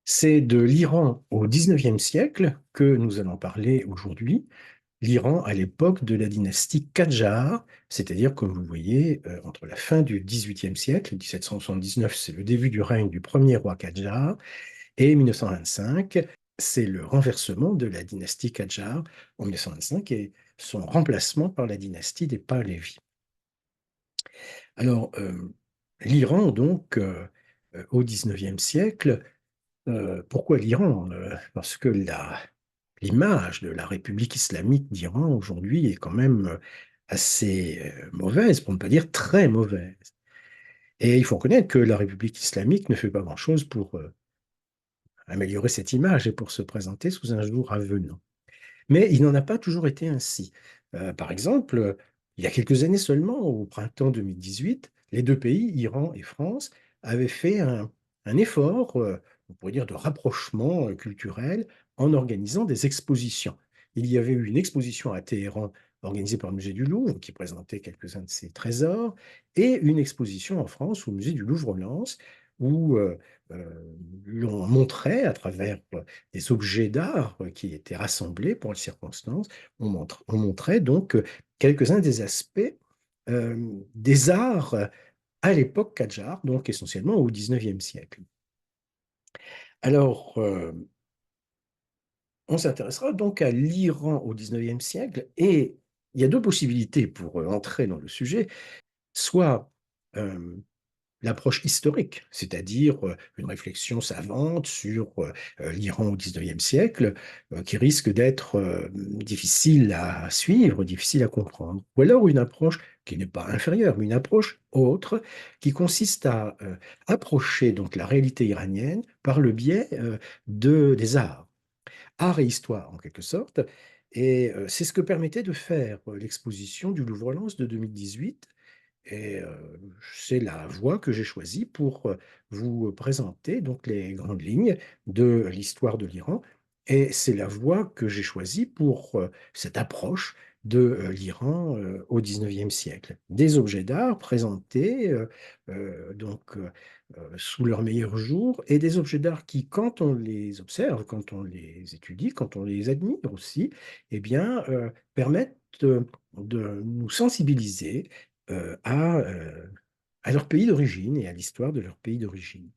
C'est de l'Iran au XIXe siècle que nous allons parler aujourd'hui. L'Iran à l'époque de la dynastie Kadjar, c'est-à-dire, comme vous voyez, entre la fin du XVIIIe siècle, 1779, c'est le début du règne du premier roi Kadjar, et 1925, c'est le renversement de la dynastie Kadjar en 1925 et son remplacement par la dynastie des Pahlavis. Alors, l'Iran, donc, au XIXe siècle, pourquoi l'Iran? Parce que l'image de la République islamique d'Iran aujourd'hui est quand même assez mauvaise, pour ne pas dire très mauvaise. Et il faut reconnaître que la République islamique ne fait pas grand-chose pour améliorer cette image et pour se présenter sous un jour avenant. Mais il n'en a pas toujours été ainsi. Par exemple, il y a quelques années seulement, au printemps 2018, les deux pays, Iran et France, avaient fait un effort, on pourrait dire, de rapprochement culturel en organisant des expositions. Il y avait eu une exposition à Téhéran organisée par le musée du Louvre, qui présentait quelques-uns de ses trésors, et une exposition en France au musée du Louvre-Lens, où l'on montrait à travers des objets d'art qui étaient rassemblés pour les circonstances. On montrait donc quelques-uns des aspects des arts à l'époque Kadjar, donc essentiellement au XIXe siècle. Alors, on s'intéressera donc à l'Iran au XIXe siècle et il y a deux possibilités pour entrer dans le sujet. Soit l'approche historique, c'est-à-dire une réflexion savante sur l'Iran au XIXe siècle, qui risque d'être difficile à suivre, difficile à comprendre. Ou alors une approche qui n'est pas inférieure, mais une approche autre, qui consiste à approcher donc la réalité iranienne par le biais des arts, art et histoire en quelque sorte. Et c'est ce que permettait de faire l'exposition du Louvre-Lens de 2018 et c'est la voie que j'ai choisie pour vous présenter donc les grandes lignes de l'histoire de l'Iran. Et c'est la voie que j'ai choisie pour cette approche de l'Iran au XIXe siècle. Des objets d'art présentés sous leur meilleur jour et des objets d'art qui, quand on les observe, quand on les étudie, quand on les admire aussi, eh bien, permettent de nous sensibiliser euh, à, euh, à leur pays d'origine et à l'histoire de leur pays d'origine.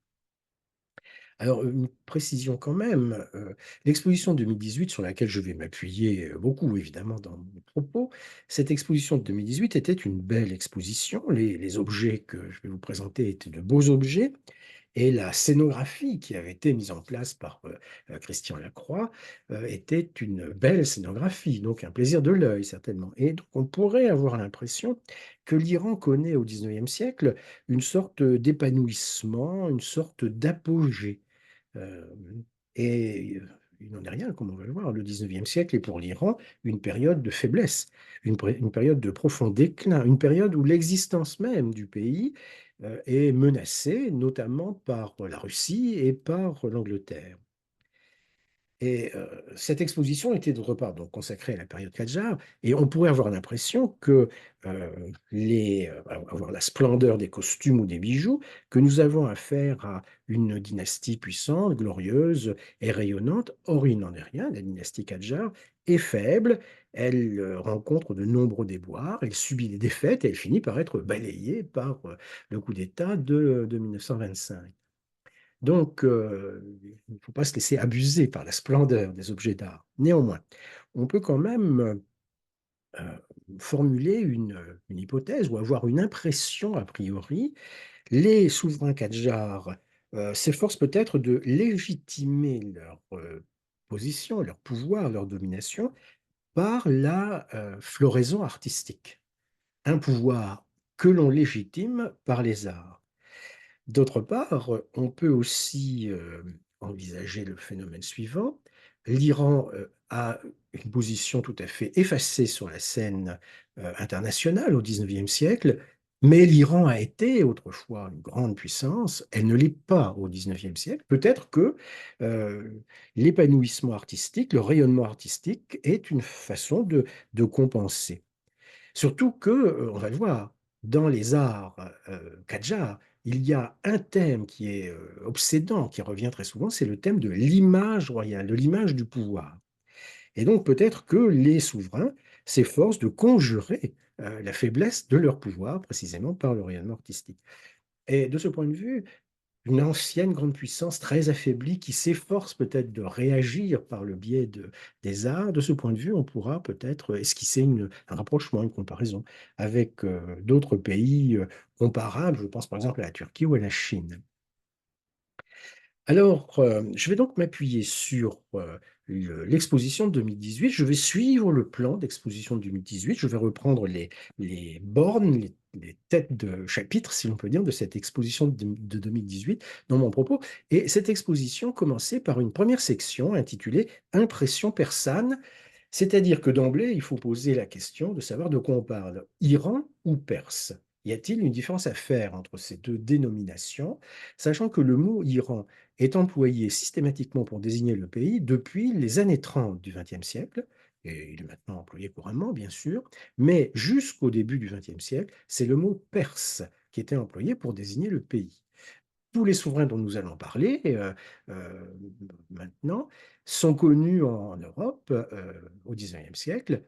Alors, une précision quand même, l'exposition 2018 sur laquelle je vais m'appuyer beaucoup évidemment dans mon propos, cette exposition de 2018 était une belle exposition. Les objets que je vais vous présenter étaient de beaux objets. Et la scénographie qui avait été mise en place par Christian Lacroix était une belle scénographie, donc un plaisir de l'œil certainement. Et donc on pourrait avoir l'impression que l'Iran connaît au XIXe siècle une sorte d'épanouissement, une sorte d'apogée. Euh, et il n'en est rien, comme on va le voir. Le XIXe siècle est pour l'Iran une période de faiblesse, une période de profond déclin, une période où l'existence même du pays est menacée, notamment par la Russie et par l'Angleterre. Et cette exposition était d'autre part donc consacrée à la période Kadjar, et on pourrait avoir l'impression que avoir la splendeur des costumes ou des bijoux, que nous avons affaire à une dynastie puissante, glorieuse et rayonnante. Or, il n'en est rien. La dynastie Kadjar est faible, elle rencontre de nombreux déboires, elle subit des défaites et elle finit par être balayée par le coup d'État de 1925. Donc, il ne faut pas se laisser abuser par la splendeur des objets d'art. Néanmoins, on peut quand même euh, formuler une hypothèse ou avoir une impression a priori. Les souverains Kadjars s'efforcent peut-être de légitimer leur position, leur pouvoir, leur domination par la floraison artistique. Un pouvoir que l'on légitime par les arts. D'autre part, on peut aussi envisager le phénomène suivant. L'Iran a une position tout à fait effacée sur la scène internationale au XIXe siècle, mais l'Iran a été autrefois une grande puissance, elle ne l'est pas au XIXe siècle. Peut-être que euh, l'épanouissement artistique, le rayonnement artistique est une façon de compenser. Surtout que, on va le voir, dans les arts Qajar, il y a un thème qui est obsédant, qui revient très souvent, c'est le thème de l'image royale, de l'image du pouvoir. Et donc peut-être que les souverains s'efforcent de conjurer la faiblesse de leur pouvoir, précisément par le rayonnement artistique. Et de ce point de vue, une ancienne grande puissance très affaiblie qui s'efforce peut-être de réagir par le biais des arts, de ce point de vue, on pourra peut-être esquisser un rapprochement, une comparaison avec d'autres pays comparables. Je pense par exemple à la Turquie ou à la Chine. Alors, je vais donc m'appuyer sur, l'exposition de 2018. Je vais suivre le plan d'exposition de 2018. Je vais reprendre les bornes, les têtes de chapitre, si l'on peut dire, de cette exposition de 2018 dans mon propos. Et cette exposition commençait par une première section intitulée «Impression persane», c'est-à-dire que d'emblée, il faut poser la question de savoir de quoi on parle. Iran ou Perse? Y a-t-il une différence à faire entre ces 2 dénominations? Sachant que le mot Iran est employé systématiquement pour désigner le pays depuis les années 30 du XXe siècle, et il est maintenant employé couramment, bien sûr, mais jusqu'au début du XXe siècle, c'est le mot perse qui était employé pour désigner le pays. Tous les souverains dont nous allons parler maintenant sont connus en Europe au XIXe siècle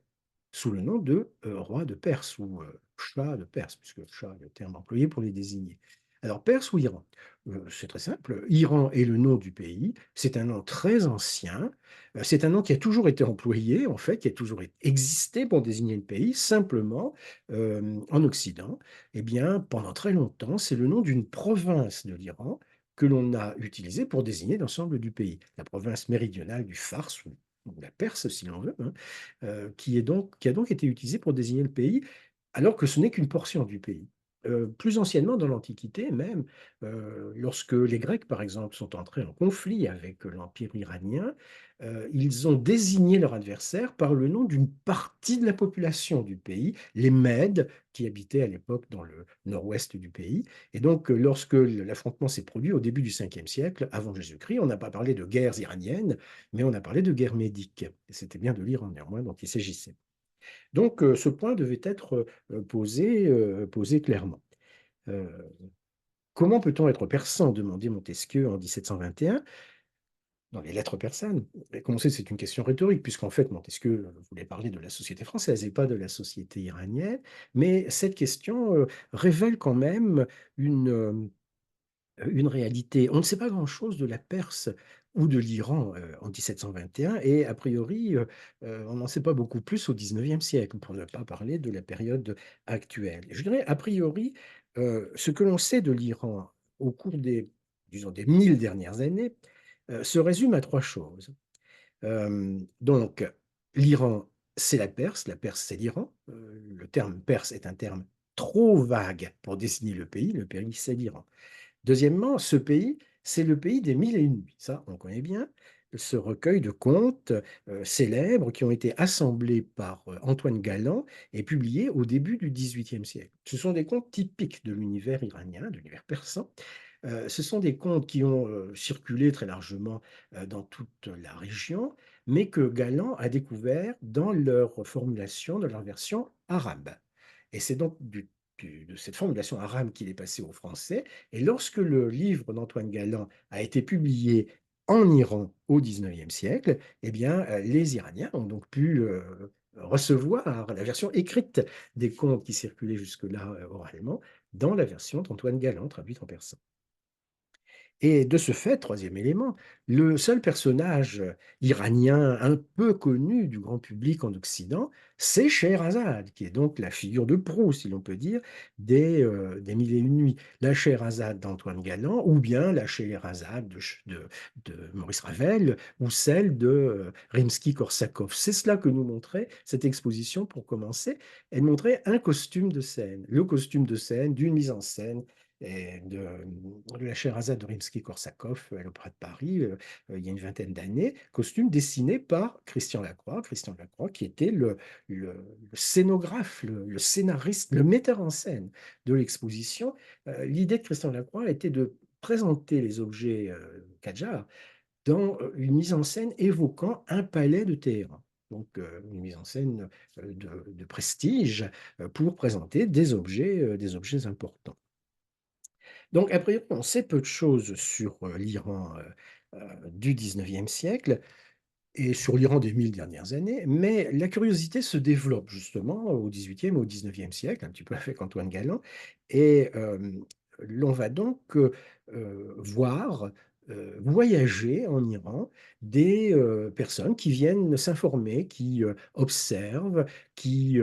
sous le nom de roi de Perse ou Shah de Perse, puisque Shah est le terme employé pour les désigner. Alors, Perse ou Iran? C'est très simple. Iran est le nom du pays. C'est un nom très ancien. C'est un nom qui a toujours été employé, en fait, qui a toujours existé pour désigner le pays. Simplement, en Occident, eh bien, pendant très longtemps, c'est le nom d'une province de l'Iran que l'on a utilisé pour désigner l'ensemble du pays. La province méridionale du Fars, ou la Perse, si l'on veut, hein, qui a donc été utilisé pour désigner le pays, alors que ce n'est qu'une portion du pays. Plus anciennement, dans l'Antiquité même, lorsque les Grecs, par exemple, sont entrés en conflit avec l'Empire iranien, ils ont désigné leur adversaire par le nom d'une partie de la population du pays, les Mèdes, qui habitaient à l'époque dans le nord-ouest du pays. Et donc, lorsque l'affrontement s'est produit au début du 5e siècle, avant Jésus-Christ, on n'a pas parlé de guerres iraniennes, mais on a parlé de guerre médique. Et c'était bien de l'Iran, néanmoins, dont il s'agissait. Donc, ce point devait être posé clairement. Euh, Comment peut-on être persan? Demandait Montesquieu en 1721 dans les lettres persanes. Et comme on sait, c'est une question rhétorique, puisqu'en fait, Montesquieu voulait parler de la société française et pas de la société iranienne. Mais cette question révèle quand même une réalité. On ne sait pas grand-chose de la Perse ou de l'Iran en 1721 et a priori, on n'en sait pas beaucoup plus au 19e siècle, pour ne pas parler de la période actuelle. Je dirais, a priori, ce que l'on sait de l'Iran au cours disons, des 1000 dernières années se résume à trois choses. Donc, l'Iran, c'est la Perse, c'est l'Iran. Le terme perse est un terme trop vague pour désigner le pays, c'est l'Iran. Deuxièmement, ce pays, c'est le pays des mille et une nuits. Ça, on connaît bien ce recueil de contes célèbres qui ont été assemblés par Antoine Galland et publiés au début du XVIIIe siècle. Ce sont des contes typiques de l'univers iranien, de l'univers persan. Ce sont des contes qui ont circulé très largement dans toute la région, mais que Galland a découvert dans leur formulation, dans leur version arabe. Et c'est donc de cette formulation arabe qu'il est passé au français. Et lorsque le livre d'Antoine Galland a été publié en Iran au XIXe siècle, eh bien, les Iraniens ont donc pu recevoir la version écrite des contes qui circulaient jusque-là oralement dans la version d'Antoine Galland traduite en persan. Et de ce fait, troisième élément, le seul personnage iranien un peu connu du grand public en Occident, c'est Scheherazade, qui est donc la figure de proue, si l'on peut dire, des Mille et une nuits. La Scheherazade d'Antoine Galland, ou bien la Scheherazade de Maurice Ravel, ou celle de Rimsky-Korsakov. C'est cela que nous montrait cette exposition pour commencer. Elle montrait un costume de scène, le costume de scène d'une mise en scène et de la Sherazade de Rimsky-Korsakov à l'Opéra de Paris, il y a une vingtaine d'années, costume dessiné par Christian Lacroix qui était le scénographe, le scénariste, le metteur en scène de l'exposition. L'idée de Christian Lacroix était de présenter les objets Kadjar dans une mise en scène évoquant un palais de Téhéran. Donc, une mise en scène de prestige pour présenter des objets importants. Donc a priori, on sait peu de choses sur, l'Iran, du 19e siècle. Et sur l'Iran des 1000 dernières années, mais la curiosité se développe justement au XVIIIe et au XIXe siècle, un petit peu avec Antoine Galland et l'on va donc, voir, voyager en Iran des, personnes qui viennent s'informer, qui, observent, qui,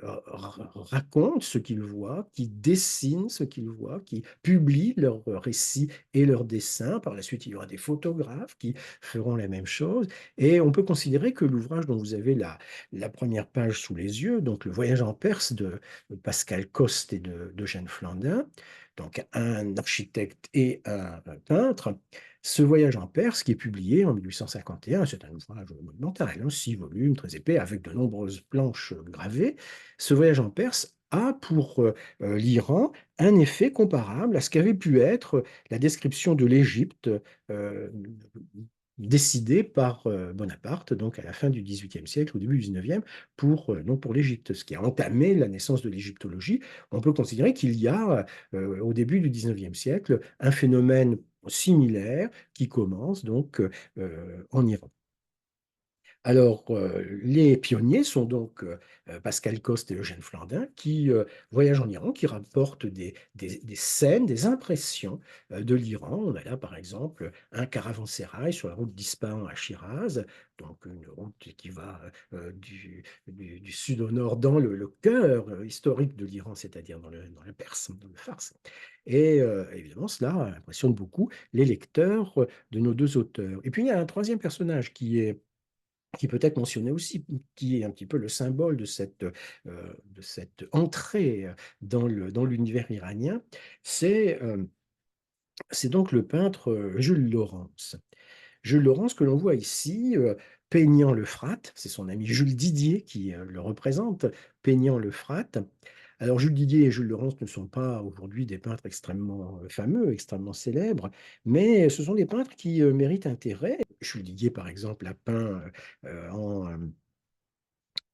racontent ce qu'ils voient, qui dessinent ce qu'ils voient, qui publient leurs récits et leurs dessins. Par la suite, il y aura des photographes qui feront la même chose et on peut considérer que l'ouvrage dont vous avez la première page sous les yeux, donc Le voyage en Perse de Pascal Coste et d'Eugène Flandin, donc un architecte et un peintre. Ce voyage en Perse, qui est publié en 1851, c'est un ouvrage monumental, hein, 6 volumes, très épais, avec de nombreuses planches gravées. Ce voyage en Perse a pour l'Iran un effet comparable à ce qu'avait pu être la description de l'Égypte euh, décidé par Bonaparte, donc à la fin du XVIIIe siècle, au début du XIXe, donc pour l'Égypte, ce qui a entamé la naissance de l'égyptologie. On peut considérer qu'il y a, au début du XIXe siècle, un phénomène similaire qui commence donc en Iran. Alors, les pionniers sont donc Pascal Coste et Eugène Flandin qui voyagent en Iran, qui rapportent des scènes, des impressions de l'Iran. On a là, par exemple, un caravansérail sur la route d'Ispahan à Shiraz, donc une route qui va du sud au nord dans le cœur historique de l'Iran, c'est-à-dire dans le Perse, dans le Fars. Et évidemment, cela impressionne beaucoup les lecteurs de nos deux auteurs. Et puis, il y a un troisième personnage qui peut être mentionné aussi, qui est un petit peu le symbole de cette entrée dans l'univers iranien, c'est c'est donc le peintre Jules Laurens. Jules Laurens, que l'on voit ici, peignant l'Euphrate, c'est son ami Jules Didier qui le représente, peignant l'Euphrate. Alors Jules Didier et Jules Laurens ne sont pas aujourd'hui des peintres extrêmement fameux, extrêmement célèbres, mais ce sont des peintres qui méritent intérêt. Jules Didier, par exemple, a peint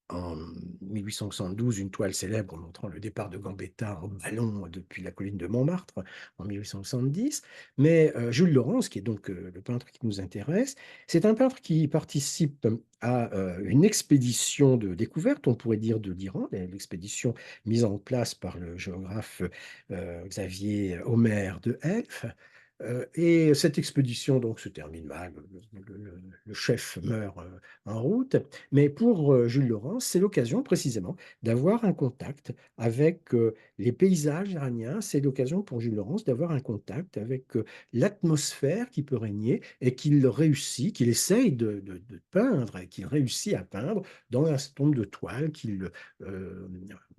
en 1872 une toile célèbre montrant le départ de Gambetta en ballon depuis la colline de Montmartre en 1870. Mais Jules Laurens, qui est donc le peintre qui nous intéresse, c'est un peintre qui participe à une expédition de découverte, on pourrait dire, de l'Iran, l'expédition mise en place par le géographe Xavier Homer de Helf. Et cette expédition donc se termine mal, le chef meurt en route, mais pour Jules Laurens, c'est l'occasion précisément d'avoir un contact avec les paysages iraniens, c'est l'occasion pour Jules Laurens d'avoir un contact avec l'atmosphère qui peut régner et qu'il réussit, qu'il essaye de peindre et qu'il réussit à peindre dans un certain nombre de toiles qu'il euh,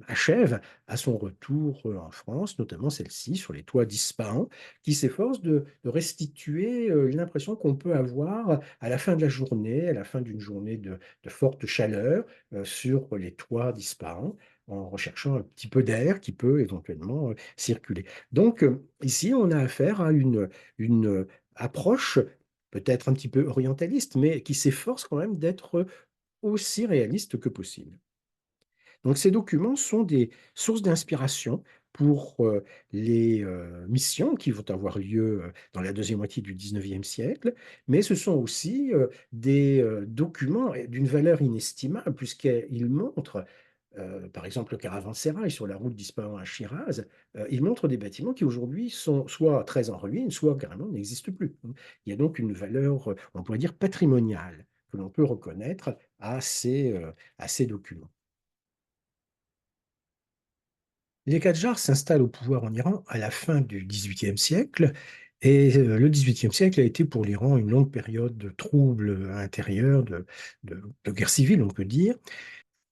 achève à son retour en France, notamment celle-ci sur les toits d'Ispahan, qui s'efforce de restituer l'impression qu'on peut avoir à la fin de la journée, à la fin d'une journée de forte chaleur sur les toits d'Ispahan, en recherchant un petit peu d'air qui peut éventuellement circuler. Donc ici, on a affaire à une approche peut-être un petit peu orientaliste, mais qui s'efforce quand même d'être aussi réaliste que possible. Donc ces documents sont des sources d'inspiration pour les missions qui vont avoir lieu dans la deuxième moitié du XIXe siècle, mais ce sont aussi des documents d'une valeur inestimable puisqu'ils montrent, par exemple, le caravansérail sur la route d'Ispahan à Shiraz, il montre des bâtiments qui aujourd'hui sont soit très en ruine, soit carrément n'existent plus. Il y a donc une valeur, on pourrait dire, patrimoniale que l'on peut reconnaître à ces documents. Les Qadjars s'installent au pouvoir en Iran à la fin du XVIIIe siècle, et le XVIIIe siècle a été pour l'Iran une longue période de troubles intérieurs, de guerre civile, on peut dire,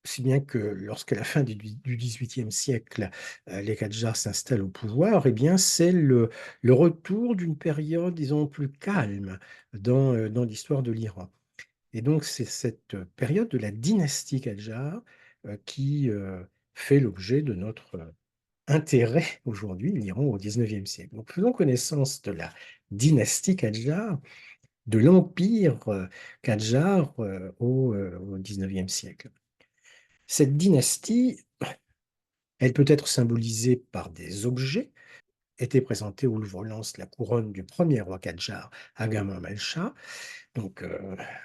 si bien que lorsqu'à la fin du XVIIIe siècle, les Qadjars s'installent au pouvoir, eh bien, c'est le retour d'une période, disons, plus calme dans l'histoire de l'Iran. Et donc, c'est cette période de la dynastie Qadjar qui fait l'objet de notre intérêt aujourd'hui, l'Iran au XIXe siècle. Donc, faisons connaissance de la dynastie Qadjar, de l'empire Qadjar au XIXe siècle. Cette dynastie, elle peut être symbolisée par des objets. était présentée au Louvre-Lens la couronne du premier roi Kadjar, Agamemnon-Shah, donc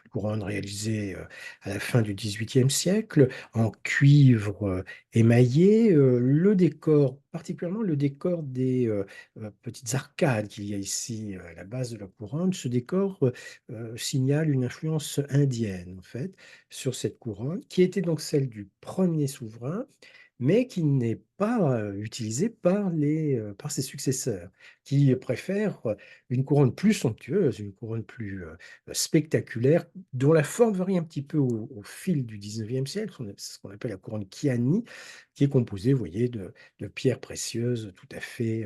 couronne réalisée, à la fin du XVIIIe siècle, en cuivre, émaillé. Le décor, particulièrement le décor des, petites arcades qu'il y a ici, à la base de la couronne, ce décor, signale une influence indienne, en fait, sur cette couronne, qui était donc celle du premier souverain, mais qui n'est pas, utilisée par ses successeurs, qui préfèrent, une couronne plus somptueuse, une couronne plus, spectaculaire, dont la forme varie un petit peu au fil du 19e siècle, ce qu'on appelle la couronne Kiani, qui est composée, vous voyez, de pierres précieuses tout à fait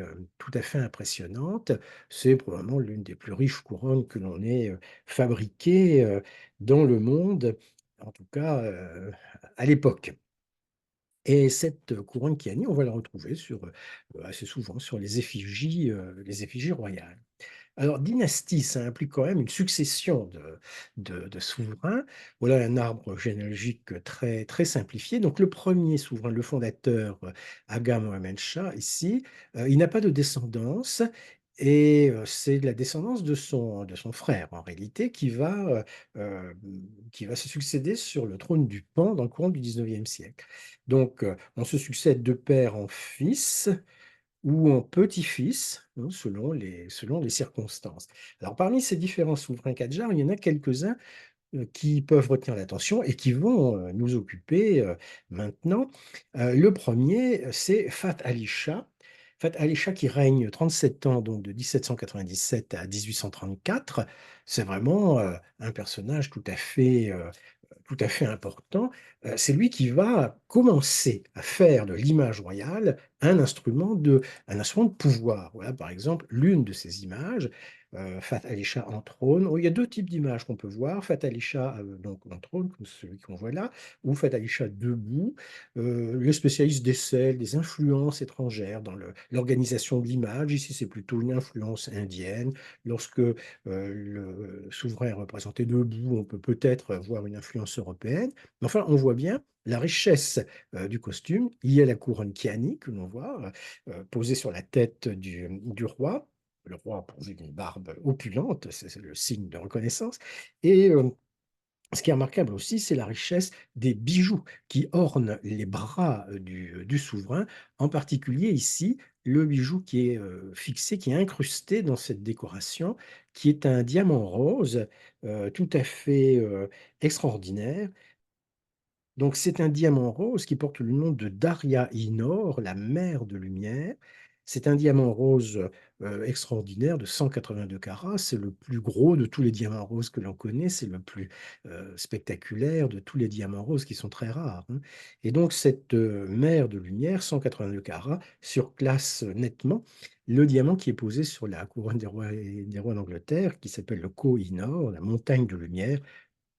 impressionnantes. C'est probablement l'une des plus riches couronnes que l'on ait, fabriquées, dans le monde, en tout cas, à l'époque. Et cette couronne Kiani, on va la retrouver assez souvent sur les effigies royales. Alors, dynastie, ça implique quand même une succession de souverains. Voilà un arbre généalogique très, très simplifié. Donc, le premier souverain, le fondateur, Aga Mohamed Shah, ici, il n'a pas de descendance et c'est la descendance de son frère, en réalité, qui va se succéder sur le trône du Pan dans le courant du 19e siècle. Donc, on se succède de père en fils ou en petit-fils, hein, selon les circonstances. Alors, parmi ces différents souverains Kadjar, il y en a quelques-uns qui peuvent retenir l'attention et qui vont nous occuper maintenant. Le premier, c'est Fath Ali Shah. Fath Ali Shah qui règne 37 ans, donc de 1797 à 1834. C'est vraiment un personnage tout à fait important. C'est lui qui va commencer à faire de l'image royale un instrument de pouvoir. Voilà, par exemple, l'une de ces images, Fath Ali Shah en trône. Oh, il y a deux types d'images qu'on peut voir. Fath Ali Shah donc en trône, comme celui qu'on voit là, ou Fath Ali Shah debout. Les spécialistes décèlent des influences étrangères dans l'organisation de l'image. Ici, c'est plutôt une influence indienne. Lorsque le souverain est représenté debout, on peut peut-être voir une influence européenne. Mais enfin, on voit bien la richesse du costume. Il y a la couronne Kiani que l'on voit posée sur la tête du roi. Le roi pourvu d'une barbe opulente, c'est le signe de reconnaissance. Et ce qui est remarquable aussi, c'est la richesse des bijoux qui ornent les bras du souverain, en particulier ici, le bijou qui est fixé, qui est incrusté dans cette décoration, qui est un diamant rose tout à fait extraordinaire. Donc c'est un diamant rose qui porte le nom de Daria Inor, la mère de lumière. C'est un diamant rose extraordinaire de 182 carats. C'est le plus gros de tous les diamants roses que l'on connaît. C'est le plus spectaculaire de tous les diamants roses qui sont très rares, hein. Et donc cette mère de lumière, 182 carats, surclasse nettement le diamant qui est posé sur la couronne des rois d'Angleterre, qui s'appelle le Koh-i-Noor, la montagne de lumière,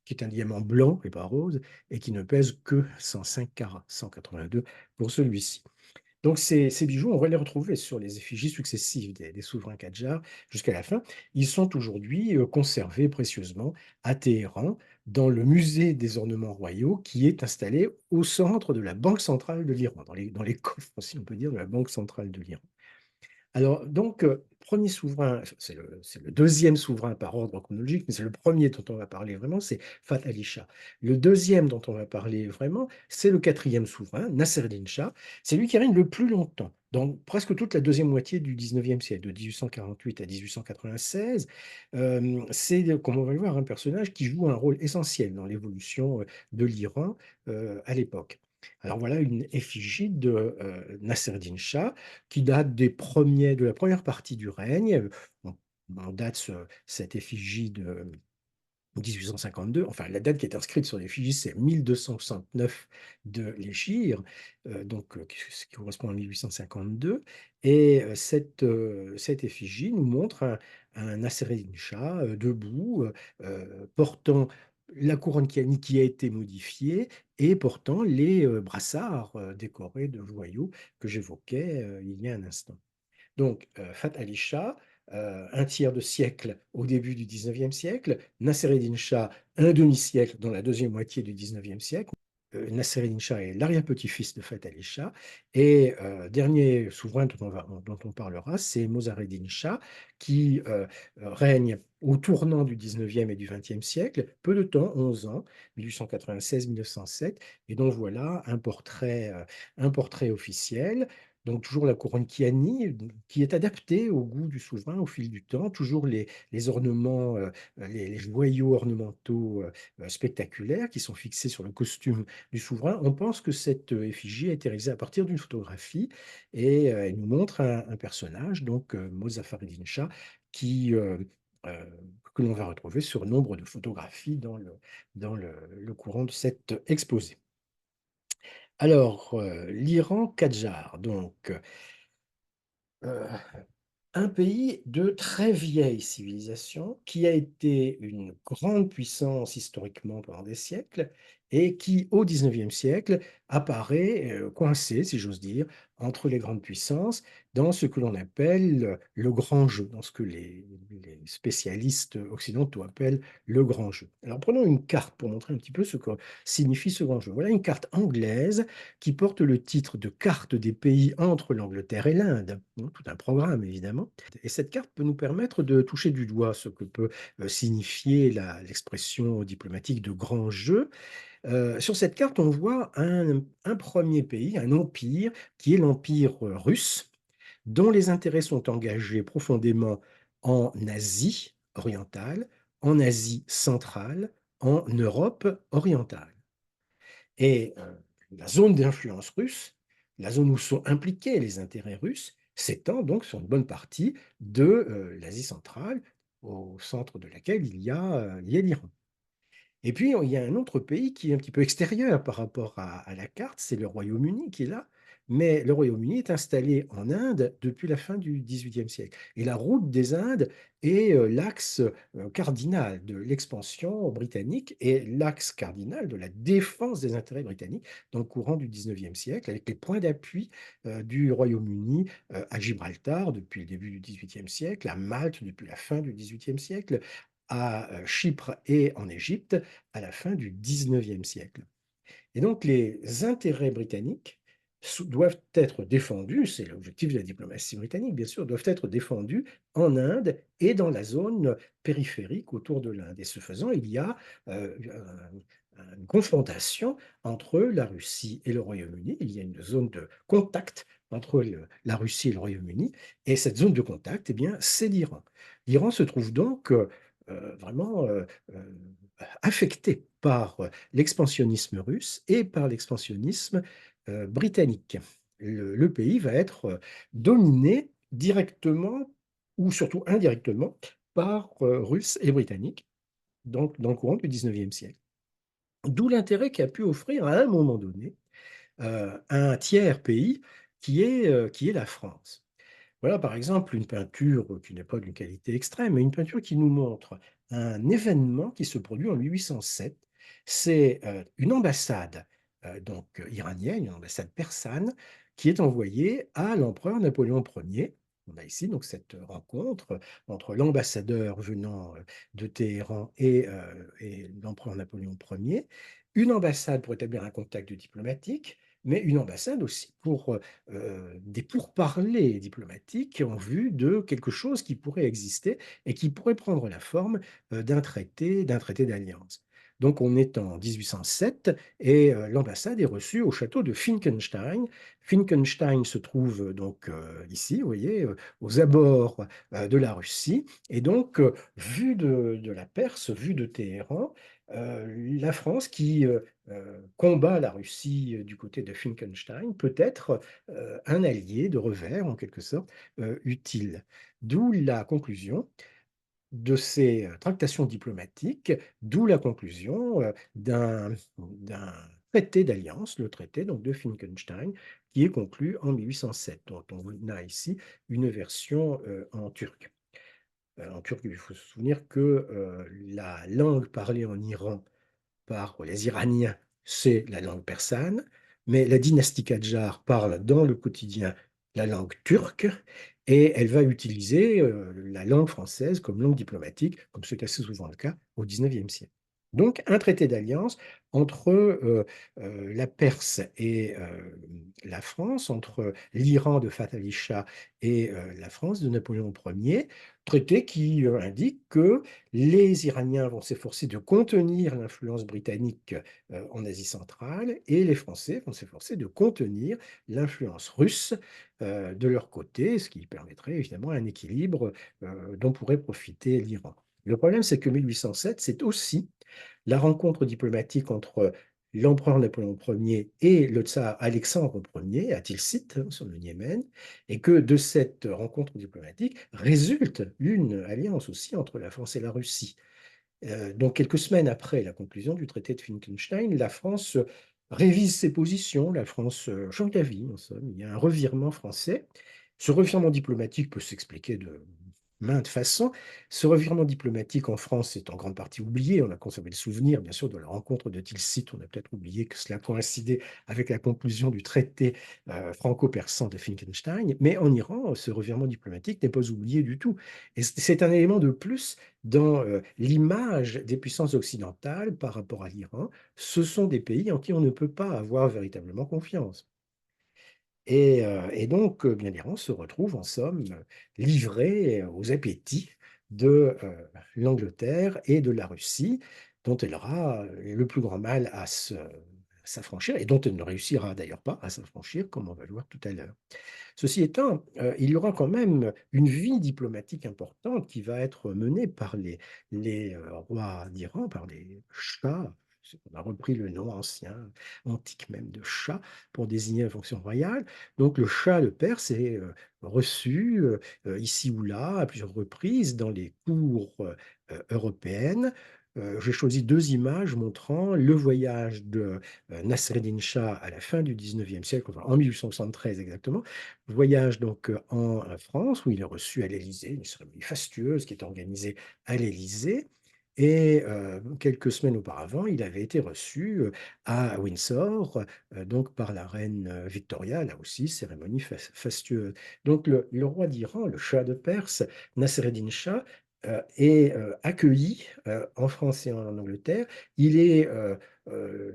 qui est un diamant blanc et pas rose, et qui ne pèse que 105 carats, 182 pour celui-ci. Donc ces bijoux, on va les retrouver sur les effigies successives des souverains Kadjar jusqu'à la fin. Ils sont aujourd'hui conservés précieusement à Téhéran, dans le musée des ornements royaux, qui est installé au centre de la Banque centrale de l'Iran, dans les coffres, si on peut dire, de la Banque centrale de l'Iran. Alors donc, 1 souverain, c'est le 2e souverain par ordre chronologique, mais c'est le premier dont on va parler vraiment, c'est Fath Ali Shah. Le deuxième dont on va parler vraiment, c'est le 4e souverain, Nasser-Din Shah. C'est lui qui règne le plus longtemps, dans presque toute la deuxième moitié du 19e siècle, de 1848 à 1896. C'est, comme on va le voir, un personnage qui joue un rôle essentiel dans l'évolution, de l'Iran, à l'époque. Alors voilà une effigie de, Nasser-Din Shah qui date de la première partie du règne. On date cette effigie de 1852. Enfin, la date qui est inscrite sur l'effigie, c'est 1269 de l'Hégire, donc ce qui correspond à 1852. Et cette effigie nous montre un Nassereddin Shah debout, portant la couronne qui a été modifiée et portant les brassards décorés de joyaux que j'évoquais il y a un instant. Donc, Fath Ali Shah, un tiers de siècle au début du 19e siècle, Nassereddin Shah, un demi-siècle dans la deuxième moitié du 19e siècle, Nasser-Eddin Shah est l'arrière-petit-fils de Fath Ali Shah et dernier souverain dont on parlera, c'est Mossareddin Shah qui règne au tournant du 19e et du 20e siècle, peu de temps, 11 ans, 1896-1907, et donc voilà un portrait officiel. Donc toujours la couronne Kiani, qui est adaptée au goût du souverain au fil du temps, toujours les ornements, les joyaux ornementaux spectaculaires qui sont fixés sur le costume du souverain. On pense que cette effigie a été réalisée à partir d'une photographie et elle nous montre un personnage, donc Mozafar-eddin Shah, qui, euh, que l'on va retrouver sur nombre de photographies le courant de cet exposé. Alors, l'Iran Kadjar, donc, euh, un pays de très vieille civilisation qui a été une grande puissance historiquement pendant des siècles et qui, au XIXe siècle, apparaît coincé, si j'ose dire, entre les grandes puissances dans ce que l'on appelle le grand jeu, dans ce que les spécialistes occidentaux appellent le grand jeu. Alors prenons une carte pour montrer un petit peu ce que signifie ce grand jeu. Voilà une carte anglaise qui porte le titre de carte des pays entre l'Angleterre et l'Inde. Donc, tout un programme, évidemment. Et cette carte peut nous permettre de toucher du doigt ce que peut signifier l'expression diplomatique de grand jeu. Sur cette carte, on voit un premier pays, un empire, qui est l'empire russe, dont les intérêts sont engagés profondément en Asie orientale, en Asie centrale, en Europe orientale. Et la zone d'influence russe, la zone où sont impliqués les intérêts russes, s'étend donc sur une bonne partie de l'Asie centrale, au centre de laquelle il y a l'Iran. Et puis, il y a un autre pays qui est un petit peu extérieur par rapport à la carte, c'est le Royaume-Uni qui est là. Mais le Royaume-Uni est installé en Inde depuis la fin du XVIIIe siècle. Et la route des Indes est l'axe cardinal de l'expansion britannique et l'axe cardinal de la défense des intérêts britanniques dans le courant du XIXe siècle, avec les points d'appui du Royaume-Uni à Gibraltar depuis le début du XVIIIe siècle, à Malte depuis la fin du XVIIIe siècle, à Chypre et en Égypte à la fin du XIXe siècle. Et donc les intérêts britanniques doivent être défendus, c'est l'objectif de la diplomatie britannique, bien sûr, doivent être défendus en Inde et dans la zone périphérique autour de l'Inde. Et ce faisant, il y a une confrontation entre la Russie et le Royaume-Uni. Il y a une zone de contact entre la Russie et le Royaume-Uni. Et cette zone de contact, eh bien, c'est l'Iran. L'Iran se trouve donc vraiment affecté par l'expansionnisme russe et par l'expansionnisme britannique. Le pays va être dominé directement ou surtout indirectement par Russes et Britanniques donc, dans le courant du XIXe siècle. D'où l'intérêt qu'a pu offrir à un moment donné un tiers pays qui est la France. Voilà par exemple une peinture qui n'est pas d'une qualité extrême, mais une peinture qui nous montre un événement qui se produit en 1807. C'est une ambassade iranienne, une ambassade persane, qui est envoyée à l'empereur Napoléon Ier. On a ici donc cette rencontre entre l'ambassadeur venant de Téhéran et l'empereur Napoléon Ier. Une ambassade pour établir un contact diplomatique, mais une ambassade aussi pour des pourparlers diplomatiques en vue de quelque chose qui pourrait exister et qui pourrait prendre la forme d'un traité d'alliance. Donc on est en 1807 et l'ambassade est reçue au château de Finkenstein. Finkenstein se trouve donc ici, vous voyez, aux abords de la Russie. Et donc, vue de la Perse, vue de Téhéran, la France qui combat la Russie du côté de Finkenstein peut être un allié de revers, en quelque sorte, utile. D'où la conclusion de ces tractations diplomatiques, d'où la conclusion d'un traité d'alliance, le traité donc, de Finkenstein, qui est conclu en 1807, dont on a ici une version en turc. En turc, il faut se souvenir que la langue parlée en Iran par les Iraniens, c'est la langue persane, mais la dynastie Kadjar parle dans le quotidien la langue turque et elle va utiliser la langue française comme langue diplomatique, comme c'est assez souvent le cas au XIXe siècle. Donc, un traité d'alliance entre la Perse et la France, entre l'Iran de Fath Ali Shah et la France de Napoléon Ier, traité qui indique que les Iraniens vont s'efforcer de contenir l'influence britannique en Asie centrale et les Français vont s'efforcer de contenir l'influence russe de leur côté, ce qui permettrait évidemment un équilibre dont pourrait profiter l'Iran. Le problème, c'est que 1807, c'est aussi la rencontre diplomatique entre l'empereur Napoléon Ier et le tsar Alexandre Ier à Tilsit, hein, sur le Niémen, et que de cette rencontre diplomatique résulte une alliance aussi entre la France et la Russie. Donc, quelques semaines après la conclusion du traité de Finckenstein, la France révise ses positions, la France change d'avis, en somme. Il y a un revirement français. Ce revirement diplomatique peut s'expliquer de maintes façons. Ce revirement diplomatique en France est en grande partie oublié. On a conservé le souvenir, bien sûr, de la rencontre de Tilsit. On a peut-être oublié que cela coïncidait avec la conclusion du traité franco-persan de Finckenstein. Mais en Iran, ce revirement diplomatique n'est pas oublié du tout. Et c'est un élément de plus dans l'image des puissances occidentales par rapport à l'Iran. Ce sont des pays en qui on ne peut pas avoir véritablement confiance. Et donc, bien l'Iran se retrouve en somme livré aux appétits de l'Angleterre et de la Russie, dont elle aura le plus grand mal à s'affranchir, et dont elle ne réussira d'ailleurs pas à s'affranchir, comme on va le voir tout à l'heure. Ceci étant, il y aura quand même une vie diplomatique importante qui va être menée par les rois d'Iran, par les chahs. On a repris le nom ancien, antique même, de shah pour désigner la fonction royale. Donc le shah de Perse est reçu ici ou là à plusieurs reprises dans les cours européennes. J'ai choisi deux images montrant le voyage de Nasreddin Shah à la fin du 19e siècle, enfin, en 1873 exactement, voyage donc en France où il est reçu à l'Élysée, une cérémonie fastueuse qui est organisée à l'Élysée. Et quelques semaines auparavant, il avait été reçu à Windsor, donc par la reine Victoria, là aussi, cérémonie fastueuse. Donc le roi d'Iran, le Shah de Perse, Nasreddin Shah, est accueilli en France et en Angleterre. Il est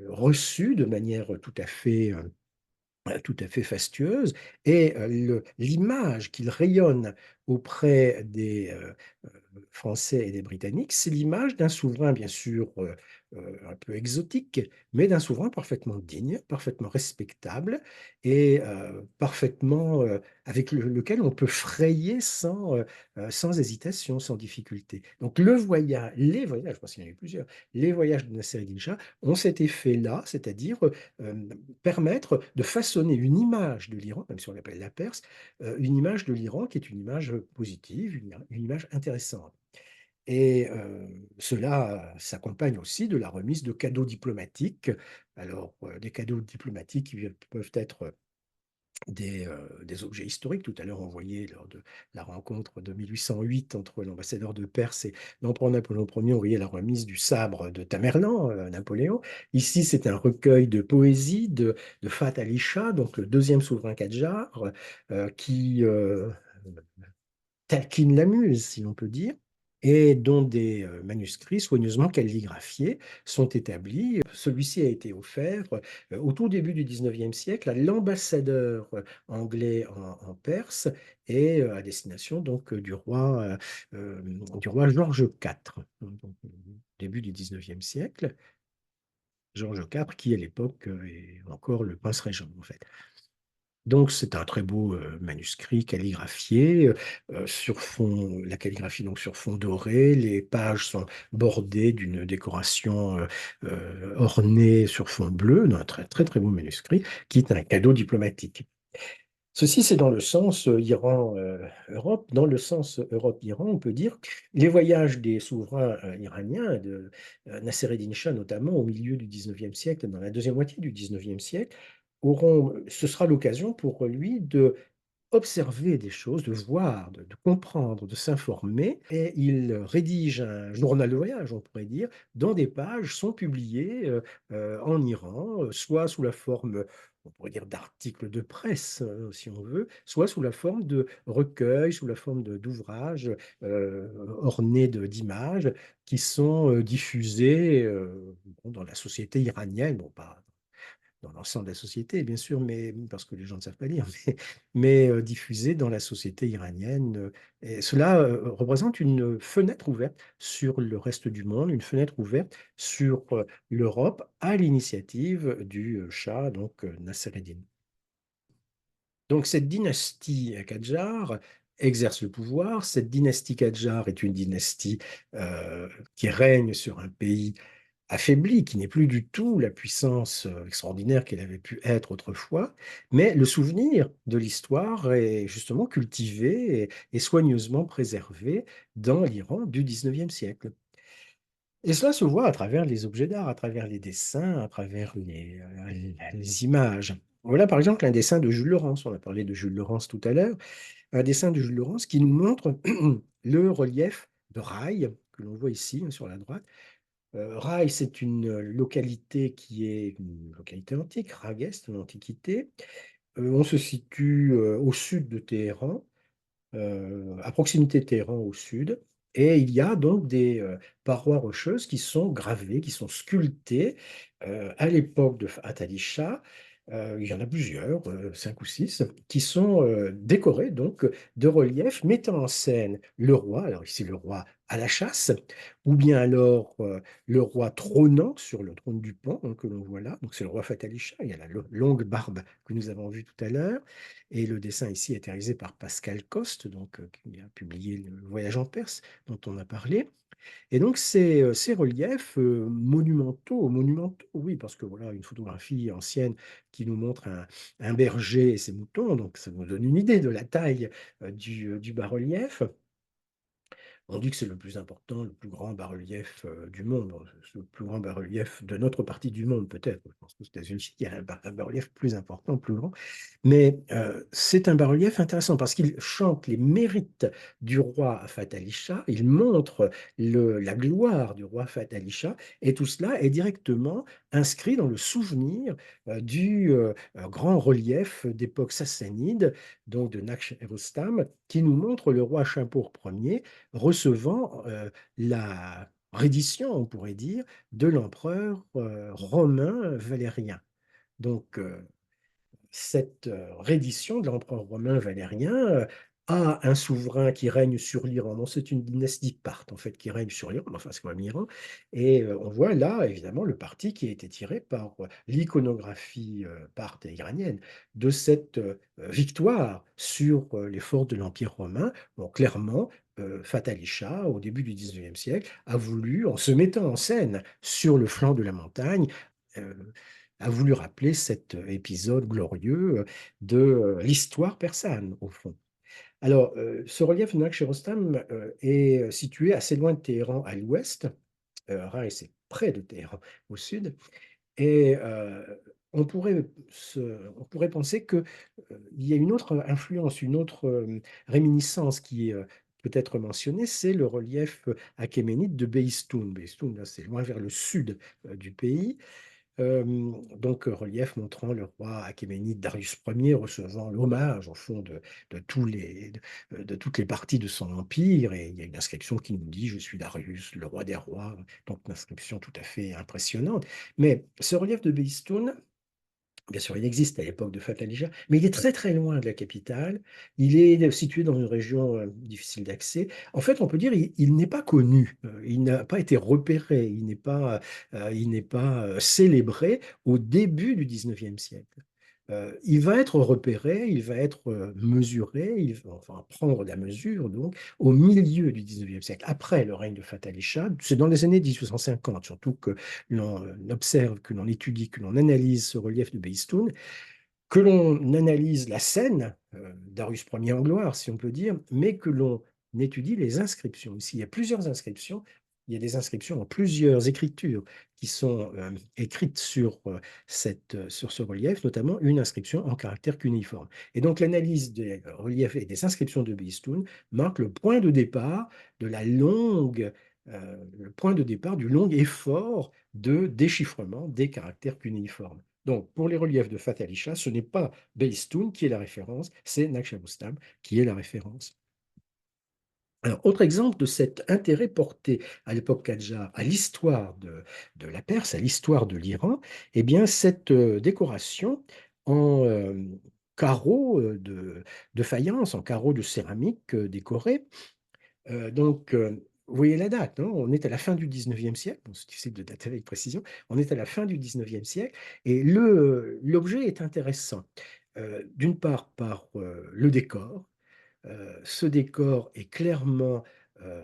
reçu de manière tout à fait fastueuse, et l'image qu'il rayonne auprès des Français et des Britanniques, c'est l'image d'un souverain, bien sûr, un peu exotique, mais d'un souverain parfaitement digne, parfaitement respectable et parfaitement avec lequel on peut frayer sans hésitation, sans difficulté. Donc les voyages, je pense qu'il y en a eu plusieurs, les voyages de Nasser Eddin Shah ont cet effet-là, c'est-à-dire permettre de façonner une image de l'Iran, même si on l'appelle la Perse, une image de l'Iran qui est une image positive, une image intéressante. Et cela s'accompagne aussi de la remise de cadeaux diplomatiques. Alors, des cadeaux diplomatiques qui peuvent être des objets historiques. Tout à l'heure, on voyait lors de la rencontre de 1808 entre l'ambassadeur de Perse et l'empereur Napoléon Ier, on voyait la remise du sabre de Tamerlan, Napoléon. Ici, c'est un recueil de poésie de Fath Ali Shah, donc le deuxième souverain Kadjar, qui taquine la muse, si l'on peut dire, et dont des manuscrits soigneusement calligraphiés sont établis. Celui-ci a été offert au tout début du 19e siècle à l'ambassadeur anglais en Perse et à destination donc du roi Georges IV, donc, début du 19e siècle. Georges IV, qui à l'époque est encore le prince régent, en fait. Donc c'est un très beau manuscrit calligraphié sur fond, la calligraphie donc sur fond doré. Les pages sont bordées d'une décoration ornée sur fond bleu, un très très très beau manuscrit qui est un cadeau diplomatique. Ceci, c'est dans le sens Iran-Europe. Dans le sens Europe-Iran, on peut dire que les voyages des souverains iraniens, de Nasser-Eddin Shah notamment, au milieu du 19e siècle, dans la deuxième moitié du 19e siècle, ce sera l'occasion pour lui de observer des choses, de voir, de comprendre, de s'informer et il rédige un journal de voyage, on pourrait dire, dont des pages sont publiées, en Iran, soit sous la forme, on pourrait dire d'articles de presse, si on veut, soit sous la forme de recueils, sous la forme d'ouvrages, ornés d'images qui sont, diffusés, bon, dans la société iranienne, bon pas dans l'ensemble de la société, bien sûr, mais parce que les gens ne savent pas lire, mais diffusé dans la société iranienne. Et cela représente une fenêtre ouverte sur le reste du monde, une fenêtre ouverte sur l'Europe à l'initiative du Shah, donc Nasser-Eddin. Donc cette dynastie Kadjar exerce le pouvoir. Cette dynastie Kadjar est une dynastie qui règne sur un pays affaibli, qui n'est plus du tout la puissance extraordinaire qu'elle avait pu être autrefois, mais le souvenir de l'histoire est justement cultivé et soigneusement préservé dans l'Iran du 19e siècle. Et cela se voit à travers les objets d'art, à travers les dessins, à travers les images. Voilà par exemple un dessin de Jules Laurens, on a parlé de Jules Laurens tout à l'heure, un dessin de Jules Laurens qui nous montre le relief de Rail, que l'on voit ici sur la droite. Rai, c'est une localité qui est une localité antique, Ragest, l'Antiquité. On se situe au sud de Téhéran, à proximité de Téhéran au sud. Et il y a donc des parois rocheuses qui sont gravées, qui sont sculptées à l'époque de Fath Ali Shah. Il y en a plusieurs, 5 ou 6, qui sont décorées donc de reliefs mettant en scène le roi, alors ici le roi à la chasse, ou bien alors le roi trônant sur le trône du pan hein, que l'on voit là. Donc c'est le roi Fath Ali Shah, il y a la longue barbe que nous avons vue tout à l'heure. Et le dessin ici a été réalisé par Pascal Coste, donc, qui a publié Le Voyage en Perse, dont on a parlé. Et donc ces reliefs monumentaux, oui, parce que voilà, une photographie ancienne qui nous montre un berger et ses moutons, donc ça nous donne une idée de la taille du bas-relief. On dit que c'est le plus important, le plus grand bas-relief du monde. Bon, c'est le plus grand bas-relief de notre partie du monde, peut-être. Je pense qu'aux États-Unis, il y a un bas-relief plus important, plus grand. Mais c'est un bas-relief intéressant parce qu'il chante les mérites du roi Fath Ali Shah, il montre la gloire du roi Fath Ali Shah, et tout cela est directement inscrit dans le souvenir du grand relief d'époque sassanide, donc de Naqsh-e-Rustam, qui nous montre le roi Shapur Ier recevant la reddition, on pourrait dire, de l'empereur romain Valérien. Donc, cette reddition de l'empereur romain Valérien a un souverain qui règne sur l'Iran. Non, c'est une dynastie parthe, en fait, qui règne sur l'Iran, mais enfin, c'est quand même l'Iran. Et on voit là, évidemment, le parti qui a été tiré par l'iconographie parthe et iranienne de cette victoire sur les forces de l'Empire romain. Bon, clairement, Fath Ali Shah, au début du 19e siècle, a voulu, en se mettant en scène sur le flanc de la montagne, euh, a voulu rappeler cet épisode glorieux de l'histoire persane, au fond. Alors, ce relief Naksh-e-Rostam est situé assez loin de Téhéran à l'ouest. Rai, c'est près de Téhéran au sud. Et on pourrait penser qu'il y a une autre influence, une autre réminiscence qui peut être mentionnée, c'est le relief achéménide de Behistun. Behistun, là, c'est loin vers le sud du pays. Donc, relief montrant le roi achéménide Darius Ier recevant l'hommage, au fond, de toutes les parties de son empire. Et il y a une inscription qui nous dit: «Je suis Darius, le roi des rois». Donc, une inscription tout à fait impressionnante. Mais ce relief de Behistun, bien sûr, il existe à l'époque de Fatalija, mais il est très très loin de la capitale. Il est situé dans une région difficile d'accès. En fait, on peut dire il n'est pas connu, il n'a pas été repéré, il n'est pas célébré au début du 19e siècle. Il va être repéré, il va être mesuré, il va enfin, prendre de la mesure donc au milieu du 19e siècle, après le règne de Fath Ali Shah. C'est dans les années 1850, surtout que l'on observe, que l'on étudie, que l'on analyse ce relief de Behistun, que l'on analyse la scène, Darius Ier en gloire, si on peut dire, mais que l'on étudie les inscriptions. Ici, il y a plusieurs inscriptions il y a des inscriptions en plusieurs écritures qui sont écrites sur ce relief, notamment une inscription en caractère cunéiforme. Et donc l'analyse des reliefs et des inscriptions de Behistun marque le point de départ de le point de départ du long effort de déchiffrement des caractères cunéiformes. Donc, pour les reliefs de Fat Ali Shah, ce n'est pas Behistun qui est la référence, c'est Naqshbandistan qui est la référence. Alors, autre exemple de cet intérêt porté à l'époque Qadjar à l'histoire de la Perse, à l'histoire de l'Iran, eh bien, cette décoration en carreaux de faïence, en carreaux de céramique décorés, vous voyez la date, hein, on est à la fin du 19e siècle, bon, c'est difficile de dater avec précision, on est à la fin du 19e siècle, et l'objet est intéressant, d'une part par le décor. Ce décor est clairement euh,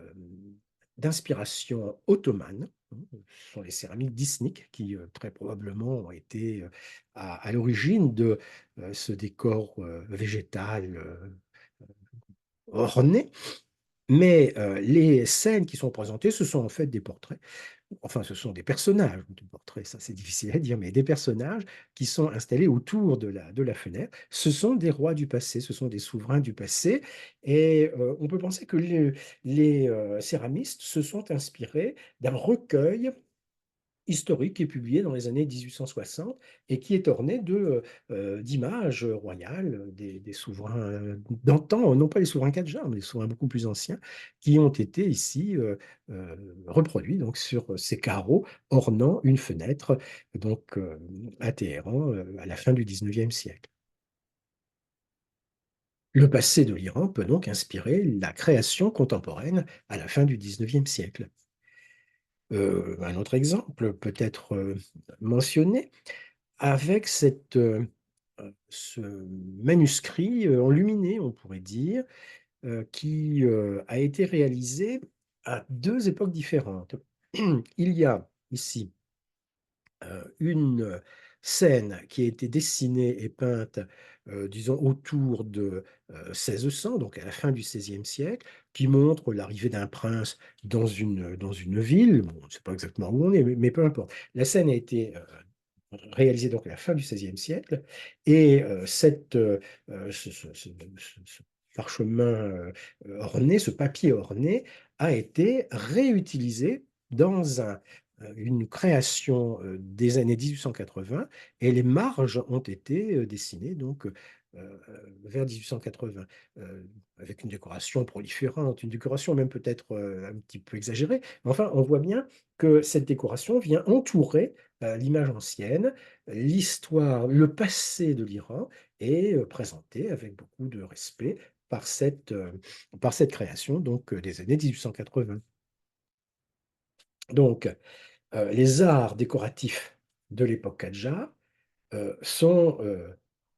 d'inspiration ottomane, hein. Ce sont les céramiques d'Iznik qui très probablement ont été à l'origine de ce décor végétal orné. Mais les scènes qui sont présentées, ce sont en fait des portraits, enfin ce sont des personnages, des portraits, ça c'est difficile à dire, mais des personnages qui sont installés autour de la fenêtre. Ce sont des rois du passé, ce sont des souverains du passé, et on peut penser que les céramistes se sont inspirés d'un recueil historique qui est publié dans les années 1860 et qui est orné d'images royales des souverains d'antan, non pas les souverains Kadjar, mais les souverains beaucoup plus anciens, qui ont été ici reproduits donc, sur ces carreaux ornant une fenêtre donc, à Téhéran à la fin du 19e siècle. Le passé de l'Iran peut donc inspirer la création contemporaine à la fin du 19e siècle. Un autre exemple peut être mentionné avec ce manuscrit enluminé, on pourrait dire, qui a été réalisé à deux époques différentes. Il y a ici une scène qui a été dessinée et peinte, disons, autour de 1600, donc à la fin du XVIe siècle, qui montre l'arrivée d'un prince dans une ville. Bon, on ne sait pas exactement où on est, mais peu importe. La scène a été réalisée donc à la fin du XVIe siècle, et ce parchemin orné, ce papier orné, a été réutilisé dans une création des années 1880, et les marges ont été dessinées donc vers 1880, euh, avec une décoration proliférante, une décoration même peut-être un petit peu exagérée, mais enfin on voit bien que cette décoration vient entourer l'image ancienne, l'histoire, le passé de l'Iran est présenté avec beaucoup de respect par cette création donc, des années 1880. Donc, les arts décoratifs de l'époque Kadjar sont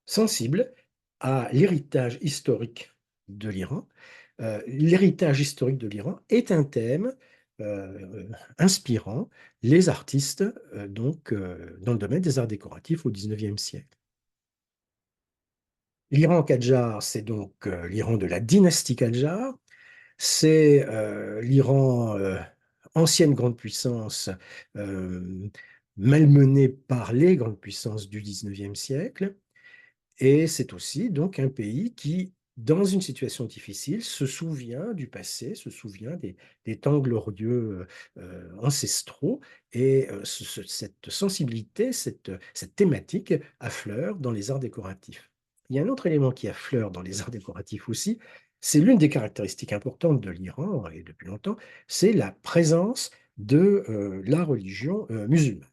sensibles à l'héritage historique de l'Iran. L'héritage historique de l'Iran est un thème inspirant les artistes dans le domaine des arts décoratifs au XIXe siècle. L'Iran Kadjar, c'est donc l'Iran de la dynastie Kadjar. C'est l'Iran, ancienne grande puissance, euh, malmenée par les grandes puissances du XIXe siècle. Et c'est aussi donc un pays qui, dans une situation difficile, se souvient du passé, se souvient des temps glorieux ancestraux, et cette sensibilité, cette thématique affleure dans les arts décoratifs. Il y a un autre élément qui affleure dans les arts décoratifs aussi, c'est l'une des caractéristiques importantes de l'Iran, et depuis longtemps, c'est la présence de la religion musulmane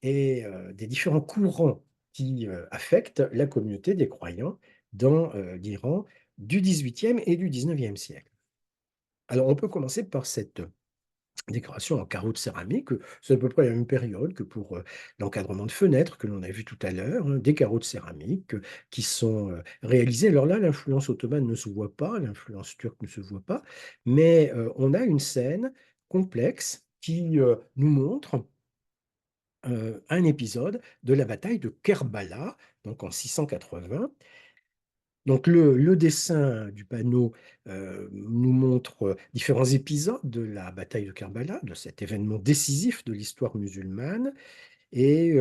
et des différents courants qui affectent la communauté des croyants dans l'Iran du XVIIIe et du XIXe siècle. Alors, on peut commencer par cette décoration en carreaux de céramique. C'est à peu près la même période que pour l'encadrement de fenêtres que l'on a vu tout à l'heure, hein, des carreaux de céramique qui sont réalisés. Alors là, l'influence ottomane ne se voit pas, l'influence turque ne se voit pas, mais on a une scène complexe qui nous montre un épisode de la bataille de Kerbala, donc en 680, Donc le dessin du panneau nous montre différents épisodes de la bataille de Karbala, de cet événement décisif de l'histoire musulmane. Et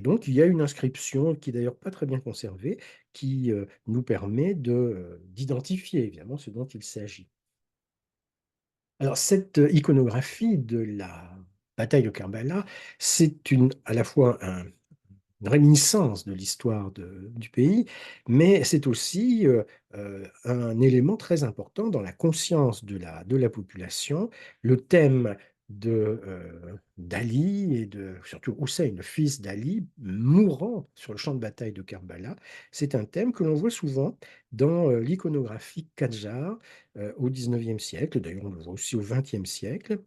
donc il y a une inscription qui est d'ailleurs pas très bien conservée, qui nous permet d'identifier évidemment ce dont il s'agit. Alors cette iconographie de la bataille de Karbala, c'est à la fois une réminiscence de l'histoire du pays, mais c'est aussi un élément très important dans la conscience de la population. Le thème d'Ali et surtout Hussein, le fils d'Ali, mourant sur le champ de bataille de Karbala, c'est un thème que l'on voit souvent dans l'iconographie Qadjar au XIXe siècle, d'ailleurs on le voit aussi au XXe siècle,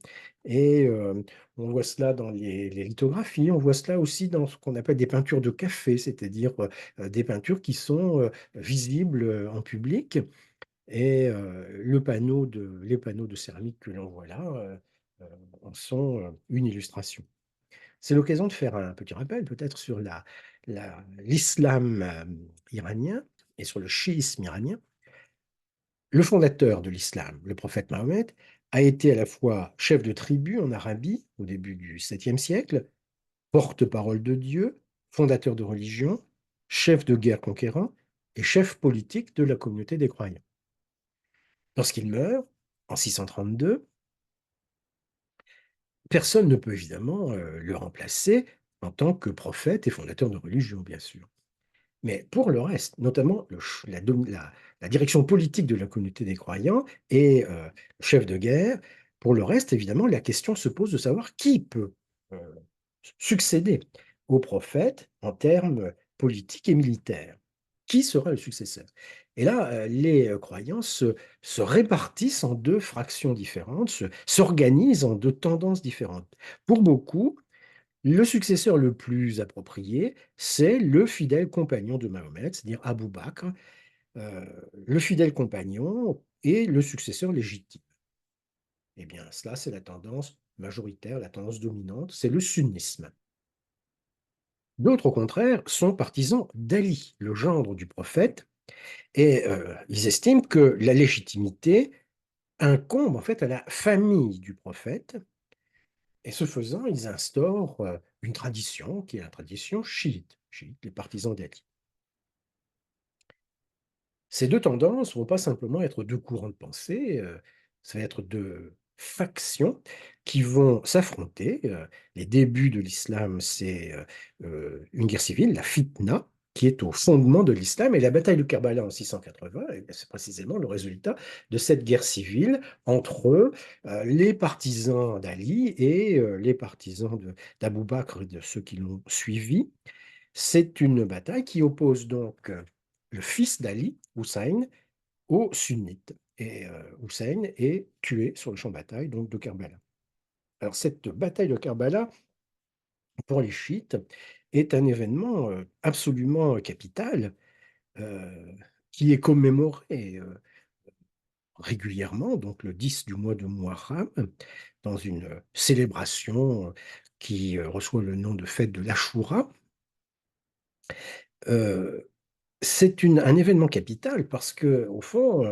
et on voit cela dans les lithographies, on voit cela aussi dans ce qu'on appelle des peintures de café, c'est-à-dire des peintures qui sont visibles en public. Et les panneaux de céramique que l'on voit là euh, en sont une illustration. C'est l'occasion de faire un petit rappel peut-être sur l'islam iranien et sur le chiisme iranien. Le fondateur de l'islam, le prophète Mahomet, a été à la fois chef de tribu en Arabie au début du 7e siècle, porte-parole de Dieu, fondateur de religion, chef de guerre conquérant et chef politique de la communauté des croyants. Lorsqu'il meurt, en 632, personne ne peut évidemment le remplacer en tant que prophète et fondateur de religion, bien sûr. Mais pour le reste, notamment la direction politique de la communauté des croyants et chef de guerre, pour le reste, évidemment, la question se pose de savoir qui peut euh, succéder au prophète en termes politiques et militaires. Qui sera le successeur? Et là, les croyants se répartissent en deux fractions différentes, s'organisent en deux tendances différentes. Pour beaucoup, le successeur le plus approprié, c'est le fidèle compagnon de Mahomet, c'est-à-dire Abou Bakr, euh, le fidèle compagnon et le successeur légitime. Eh bien, cela, c'est la tendance majoritaire, la tendance dominante, c'est le sunnisme. D'autres, au contraire, sont partisans d'Ali, le gendre du prophète, et ils estiment que la légitimité incombe en fait à la famille du prophète, et ce faisant, ils instaurent une tradition qui est la tradition chiite, les partisans d'Ali. Ces deux tendances ne vont pas simplement être deux courants de pensée, ça va être deux factions qui vont s'affronter. Les débuts de l'islam, c'est une guerre civile, la fitna, qui est au fondement de l'islam, et la bataille de Karbala en 680, eh bien, c'est précisément le résultat de cette guerre civile entre les partisans d'Ali et les partisans d'Abou Bakr et de ceux qui l'ont suivi. C'est une bataille qui oppose donc le fils d'Ali, Hussein, aux sunnites. Et Hussein est tué sur le champ de bataille donc, de Karbala. Alors cette bataille de Karbala, pour les chiites, est un événement absolument capital euh, qui est commémoré régulièrement, donc le 10 du mois de Muharram, dans une célébration qui reçoit le nom de fête de l'Ashura. Euh, c'est un événement capital parce que, au fond,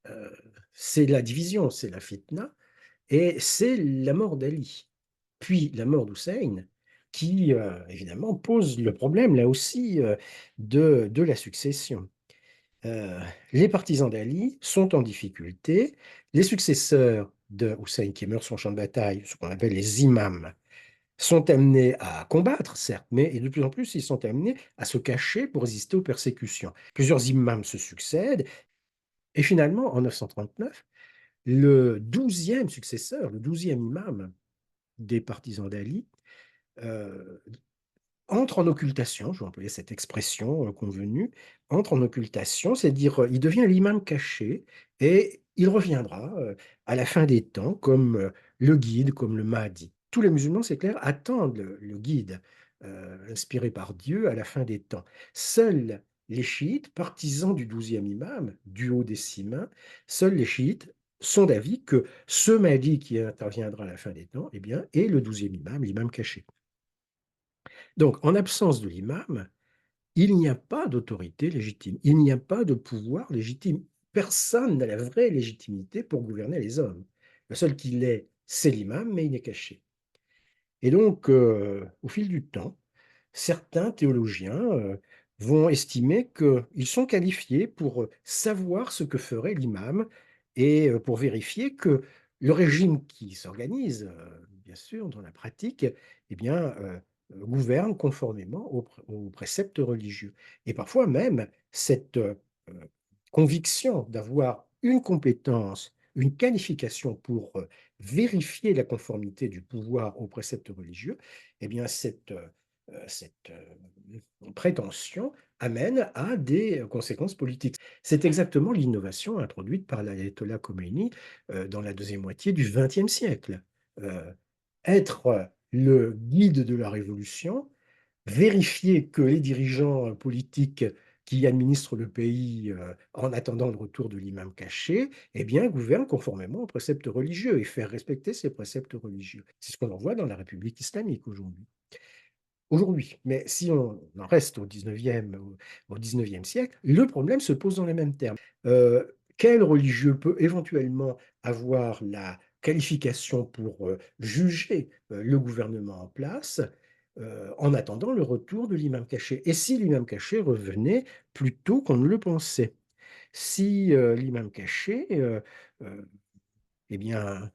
euh, c'est la division, c'est la fitna, et c'est la mort d'Ali, puis la mort d'Hussein, qui évidemment pose le problème là aussi de la succession. Euh, les partisans d'Ali sont en difficulté, les successeurs de Hussein qui meurt sur le champ de bataille, ce qu'on appelle les imams, sont amenés à combattre, certes, mais et de plus en plus, ils sont amenés à se cacher pour résister aux persécutions. Plusieurs imams se succèdent, et finalement, en 939, le 12e successeur, le 12e imam des partisans d'Ali, euh, entre en occultation, je vais employer cette expression convenue, entre en occultation, c'est-à-dire il devient l'imam caché et il reviendra à la fin des temps comme le guide, comme le Mahdi. Tous les musulmans, c'est clair, attendent le guide inspiré par Dieu à la fin des temps. Seuls les chiites, partisans du 12e imam, du haut des six mains, seuls les chiites sont d'avis que ce Mahdi qui interviendra à la fin des temps, eh bien, est le 12e imam, l'imam caché. Donc, en absence de l'imam, Il n'y a pas d'autorité légitime, il n'y a pas de pouvoir légitime. Personne n'a la vraie légitimité pour gouverner les hommes. Le seul qui l'est, c'est l'imam, mais il est caché. Et donc, au fil du temps, certains théologiens vont estimer qu'ils sont qualifiés pour savoir ce que ferait l'imam et pour vérifier que le régime qui s'organise, bien sûr, dans la pratique, eh bien, gouverne conformément aux préceptes religieux. Et parfois même, cette conviction d'avoir une compétence, une qualification pour vérifier la conformité du pouvoir aux préceptes religieux, eh bien, cette prétention amène à des conséquences politiques. C'est exactement l'innovation introduite par l'ayatollah Khomeini dans la deuxième moitié du XXe siècle. Euh, Être le guide de la révolution, vérifier que les dirigeants politiques qui administrent le pays en attendant le retour de l'imam caché, eh bien, gouvernent conformément aux préceptes religieux et faire respecter ces préceptes religieux. C'est ce qu'on en voit dans la République islamique aujourd'hui. Aujourd'hui, mais si on en reste au 19e siècle, le problème se pose dans les mêmes termes. Quel religieux peut éventuellement avoir la qualification pour juger le gouvernement en place en attendant le retour de l'imam caché? Et si l'imam caché revenait plus tôt qu'on ne le pensait? Si l'imam caché, eh bien,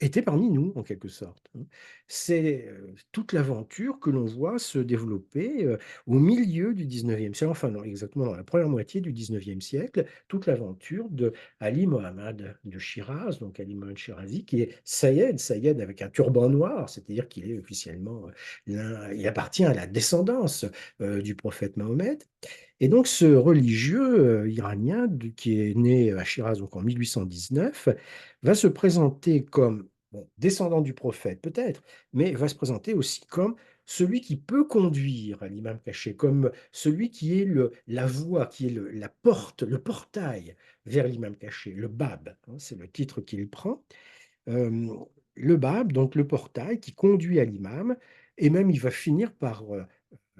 était parmi nous, en quelque sorte, hein. C'est, toute l'aventure que l'on voit se développer, au milieu du 19e siècle, enfin non, exactement dans la première moitié du 19e siècle, toute l'aventure de Ali Mohammad de Shiraz, donc Ali Mohammad Shirazi, qui est Sayed avec un turban noir, c'est-à-dire qu'il est officiellement, il appartient à la descendance, du prophète Mahomet. Et donc ce religieux iranien qui est né à Shiraz donc en 1819 va se présenter comme bon, descendant du prophète peut-être, mais va se présenter aussi comme celui qui peut conduire à l'imam caché, comme celui qui est la voie, qui est la porte, le portail vers l'imam caché, le bab, hein, c'est le titre qu'il prend. Euh, le bab, donc le portail qui conduit à l'imam, et même il va finir par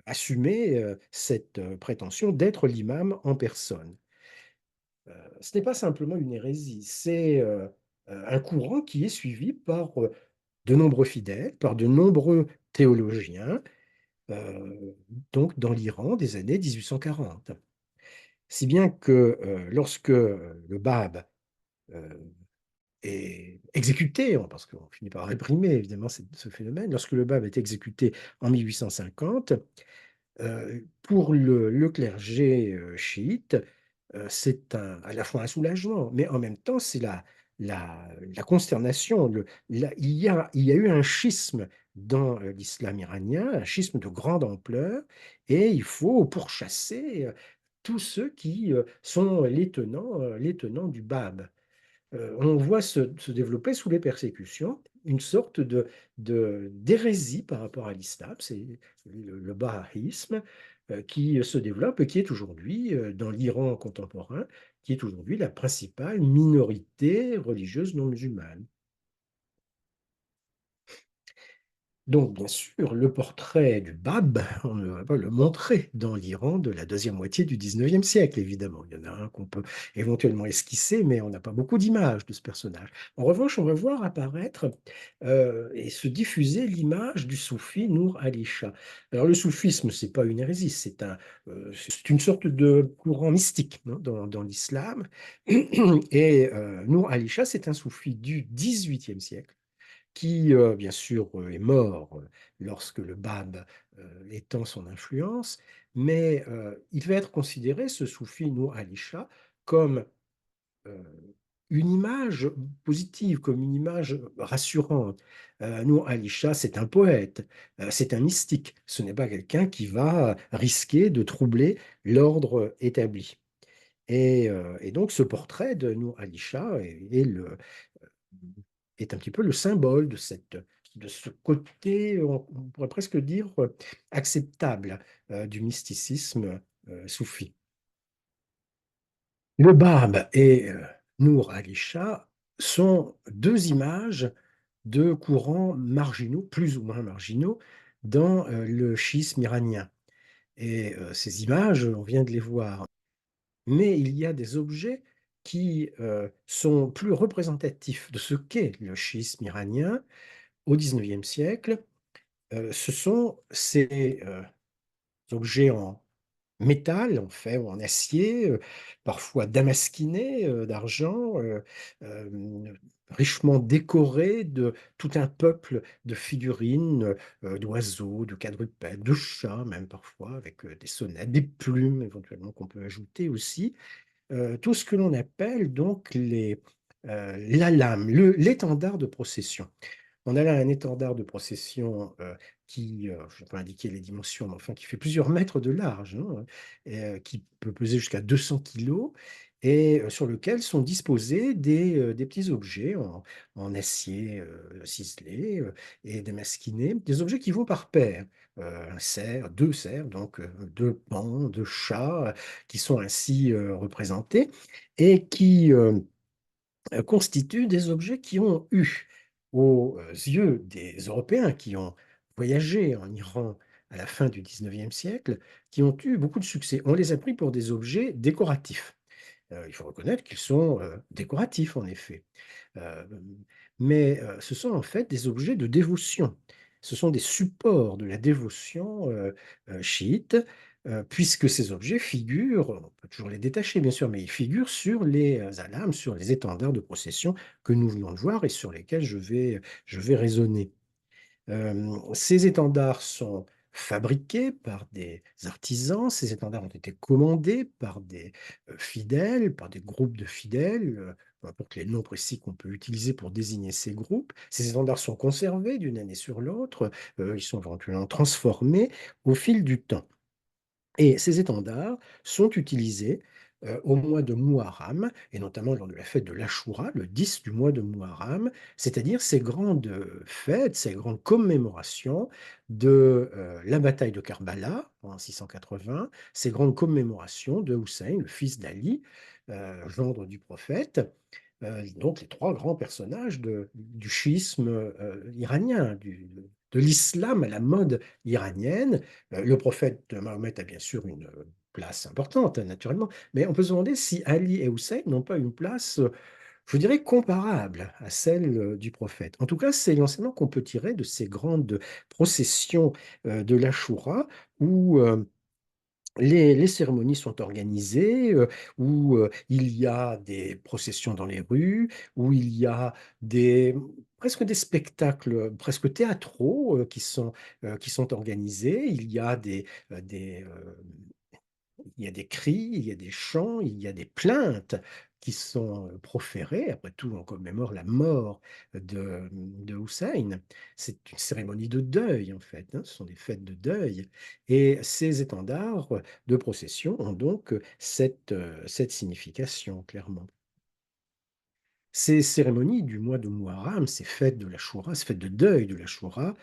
assumer cette prétention d'être l'imam en personne. Ce n'est pas simplement une hérésie, c'est un courant qui est suivi par de nombreux fidèles, par de nombreux théologiens, euh, donc dans l'Iran des années 1840. Si bien que lorsque le Bab euh, est exécuté, parce qu'on finit par réprimer évidemment ce phénomène, lorsque le Bab est exécuté en 1850, pour le clergé chiite, c'est à la fois un soulagement, mais en même temps, c'est la consternation. Il y a eu un schisme dans l'islam iranien, un schisme de grande ampleur, et il faut pourchasser tous ceux qui sont les tenants du Bab. On voit se développer sous les persécutions une sorte d'hérésie par rapport à l'islam, c'est le bahá'isme qui se développe et qui est aujourd'hui, dans l'Iran contemporain, qui est aujourd'hui la principale minorité religieuse non musulmane. Donc, bien sûr, le portrait du Bab, on ne va pas le montrer dans l'Iran de la deuxième moitié du 19e siècle, évidemment. Il y en a un qu'on peut éventuellement esquisser, mais on n'a pas beaucoup d'images de ce personnage. En revanche, on va voir apparaître et se diffuser l'image du soufi Nour Ali Shah. Alors, le soufisme, c'est pas une hérésie, c'est une sorte de courant mystique, hein, dans l'islam. Et Nour Ali Shah, c'est un soufi du 18e siècle qui, bien sûr, est mort lorsque le Bab étend son influence, mais il va être considéré, ce soufi Nour Ali Shah, comme euh, une image positive, comme une image rassurante. Nour Ali Shah, c'est un poète, c'est un mystique, ce n'est pas quelqu'un qui va risquer de troubler l'ordre établi. Et donc ce portrait de Nour Ali Shah est un petit peu le symbole de ce côté, on pourrait presque dire, acceptable du mysticisme soufi. Le Bab et Nour Ali Shah sont deux images de courants marginaux, plus ou moins marginaux, dans le schisme iranien. Et ces images, on vient de les voir. Mais il y a des objets qui sont plus représentatifs de ce qu'est le schisme iranien au XIXe siècle. Ce sont ces objets en métal, en fer ou en acier, parfois damasquinés d'argent, richement décorés de tout un peuple de figurines, d'oiseaux, de quadrupèdes, de chats même parfois, avec des sonnettes, des plumes éventuellement qu'on peut ajouter aussi. Tout ce que l'on appelle donc la lame, l'étendard de procession. On a là un étendard de procession, qui, je vais pas indiquer les dimensions, mais enfin qui fait plusieurs mètres de large, hein, et qui peut peser jusqu'à 200 kilogrammes et sur lequel sont disposés des petits objets en acier, ciselé, et damasquiné, des objets qui vont par paires. 1 cerf, 2 cerfs, donc 2 paons, 2 chats, qui sont ainsi, représentés et qui, constituent des objets qui ont eu, aux yeux des Européens qui ont voyagé en Iran à la fin du XIXe siècle, qui ont eu beaucoup de succès. On les a pris pour des objets décoratifs. Il faut reconnaître qu'ils sont, décoratifs en effet. Hem, mais ce sont en fait des objets de dévotion. Ce sont des supports de la dévotion, chiite, puisque ces objets figurent, on peut toujours les détacher bien sûr, mais ils figurent sur les, alames, sur les étendards de procession que nous venons de voir et sur lesquels je vais raisonner. Ces étendards sont fabriqués par des artisans, ces étendards ont été commandés par des, fidèles, par des groupes de fidèles, peu importe les noms précis qu'on peut utiliser pour désigner ces groupes. Ces étendards sont conservés d'une année sur l'autre, ils sont éventuellement transformés au fil du temps. Et ces étendards sont utilisés, au mois de Mouharram et notamment lors de la fête de l'Achoura, le 10 du mois de Mouharram, c'est-à-dire ces grandes, fêtes, ces grandes commémorations de, la bataille de Karbala en 680, ces grandes commémorations de Hussein, le fils d'Ali, gendre du prophète, donc les 3 grands personnages du chiisme, iranien, de l'islam à la mode iranienne. Le prophète Mahomet a bien sûr une, place importante, hein, naturellement, mais on peut se demander si Ali et Hussein n'ont pas une place, je dirais comparable à celle, du prophète. En tout cas, c'est l'enseignement qu'on peut tirer de ces grandes processions, de l'Achoura où, les cérémonies sont organisées, où, il y a des processions dans les rues, où il y a presque des spectacles, presque théâtraux, qui sont organisés. Il y a des cris, il y a des chants, il y a des plaintes qui sont, proférées. Après tout, on commémore la mort de Hussein. C'est une cérémonie de deuil, en fait, hein, ce sont des fêtes de deuil et ces étendards de procession ont donc, cette signification, clairement. Ces cérémonies du mois de Muharram, ces fêtes de l'Achoura, ces fêtes de deuil de l'Achoura,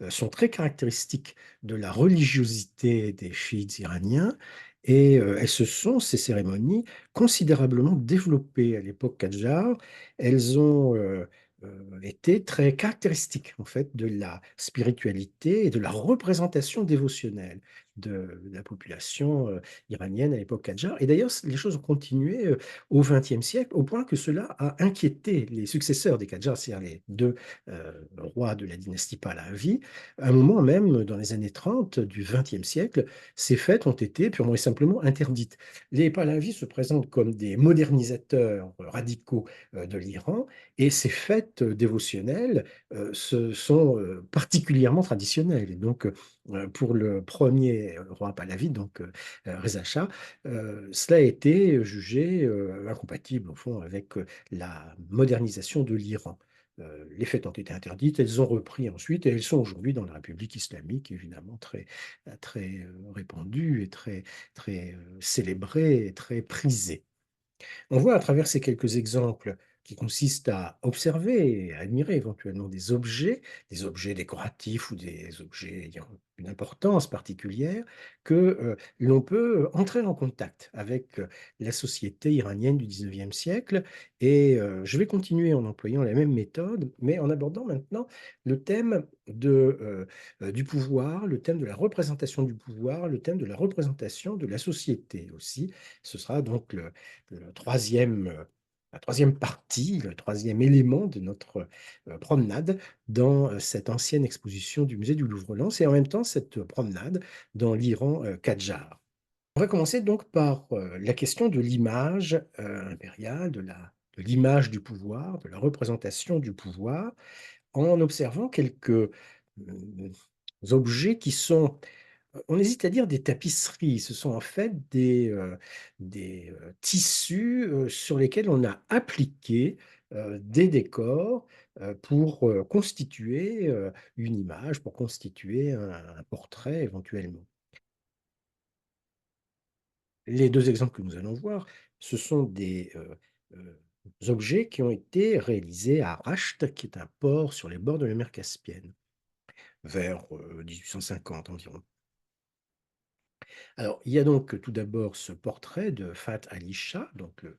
sont très caractéristiques de la religiosité des chiites iraniens et elles se sont, ces cérémonies, considérablement développées à l'époque Kadjar. Elles ont, été très caractéristiques, en fait, de la spiritualité et de la représentation dévotionnelle de la population, iranienne à l'époque Kadjar et d'ailleurs, les choses ont continué, au XXe siècle, au point que cela a inquiété les successeurs des Kadjar, c'est-à-dire les 2 rois de la dynastie Pahlavi. À un moment même, dans les années 30 du XXe siècle, ces fêtes ont été purement et simplement interdites. Les Pahlavis se présentent comme des modernisateurs radicaux, de l'Iran et ces fêtes dévotionnelles, se sont, particulièrement traditionnelles et donc, pour le premier roi Pahlavi, donc, Reza Shah, cela a été jugé, incompatible au fond avec, la modernisation de l'Iran. Les fêtes ont été interdites, elles ont repris ensuite et elles sont aujourd'hui dans la République islamique évidemment très, très, répandue et très très, célébrée et très prisée. On voit à travers ces quelques exemples qui consiste à observer et à admirer éventuellement des objets décoratifs ou des objets ayant une importance particulière, que l'on peut entrer en contact avec la société iranienne du 19e siècle. Et je vais continuer en employant la même méthode, mais en abordant maintenant le thème du pouvoir, le thème de la représentation du pouvoir, le thème de la représentation de la société aussi. Ce sera donc le troisième, la troisième partie, le troisième élément de notre promenade dans cette ancienne exposition du musée du Louvre-Lens et en même temps cette promenade dans l'Iran Kadjar. On va commencer donc par la question de l'image impériale, de l'image du pouvoir, de la représentation du pouvoir, en observant quelques objets qui sont, on hésite à dire des tapisseries. Ce sont en fait des tissus, sur lesquels on a appliqué, des décors, pour, constituer, une image, pour constituer un portrait éventuellement. Les 2 exemples que nous allons voir, ce sont objets qui ont été réalisés à Rasht, qui est un port sur les bords de la mer Caspienne, vers, 1850 environ. Alors, il y a donc tout d'abord ce portrait de Fath Ali Shah, donc le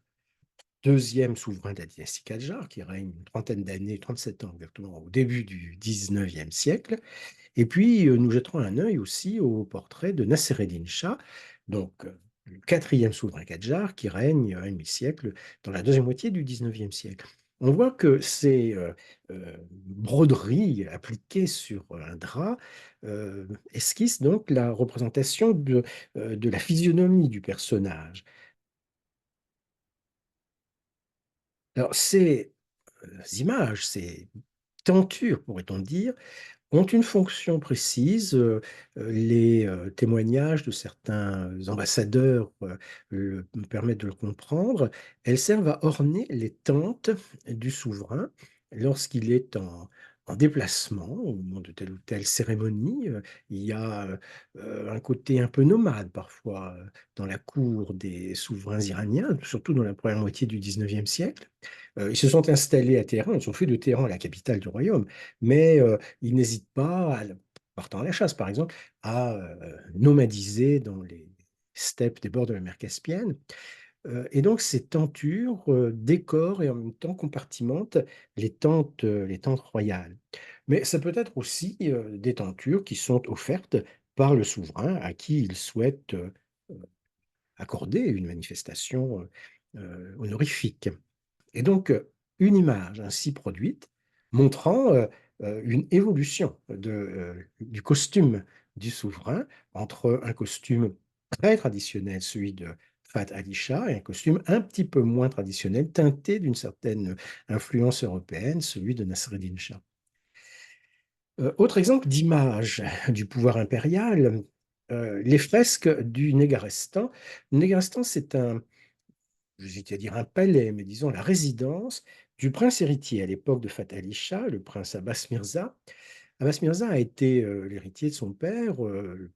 deuxième souverain de la dynastie Kadjar, qui règne une trentaine d'années, 37 ans exactement, au début du 19e siècle. Et puis, nous jetterons un œil aussi au portrait de Nassereddin Shah, donc le 4e souverain Kadjar qui règne un demi-siècle dans la deuxième moitié du 19e siècle. On voit que ces, broderies appliquées sur un drap, esquissent donc la représentation de la physionomie du personnage. Alors ces, images, ces tentures, pourrait-on dire, ont une fonction précise, les, témoignages de certains ambassadeurs, me permettent de le comprendre. Elles servent à orner les tentes du souverain lorsqu'il est en déplacement au moment de telle ou telle cérémonie. Il y a, un côté un peu nomade parfois, dans la cour des souverains iraniens, surtout dans la première moitié du 19e siècle. Ils se sont installés à Téhéran, ils ont fait de Téhéran la capitale du royaume, mais ils n'hésitent pas, partant à la chasse par exemple, à nomadiser dans les steppes des bords de la mer Caspienne. Et donc ces tentures décorent et en même temps compartimentent les tentes royales. Mais ça peut être aussi des tentures qui sont offertes par le souverain à qui il souhaite accorder une manifestation honorifique. Et donc, une image ainsi produite montrant, une évolution du costume du souverain entre un costume très traditionnel, celui de Fath Ali Shah, et un costume un petit peu moins traditionnel, teinté d'une certaine influence européenne, celui de Nasreddin Shah. Autre exemple d'image du pouvoir impérial, les fresques du Négarestan. Le Négarestan, c'est un, j'hésitais à dire un palais, mais disons la résidence du prince héritier à l'époque de Fath Ali Shah, le prince Abbas Mirza. Abbas Mirza a été, l'héritier de son père, le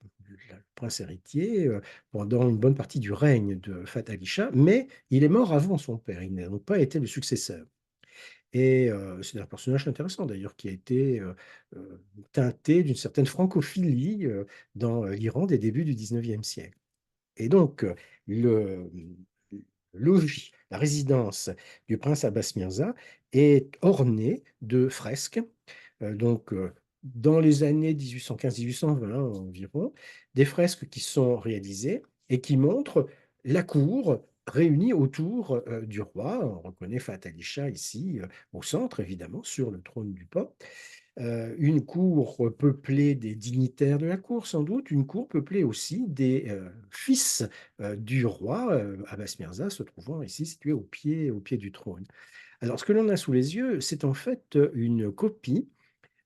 prince héritier, pendant une bonne partie du règne de Fath Ali Shah, mais il est mort avant son père, il n'a donc pas été le successeur. Et c'est un personnage intéressant d'ailleurs qui a été, teinté d'une certaine francophilie, dans, l'Iran des débuts du 19e siècle. Et donc, le logis, la résidence du prince Abbas Mirza est ornée de fresques, donc dans les années 1815-1820 environ, des fresques qui sont réalisées et qui montrent la cour réunie autour, du roi. On reconnaît Fath Ali Shah ici, au centre évidemment, sur le trône du pape. Une cour peuplée des dignitaires de la cour sans doute, une cour peuplée aussi des, fils, du roi, Abbas Mirza se trouvant ici situé au pied du trône. Alors ce que l'on a sous les yeux, c'est en fait, une copie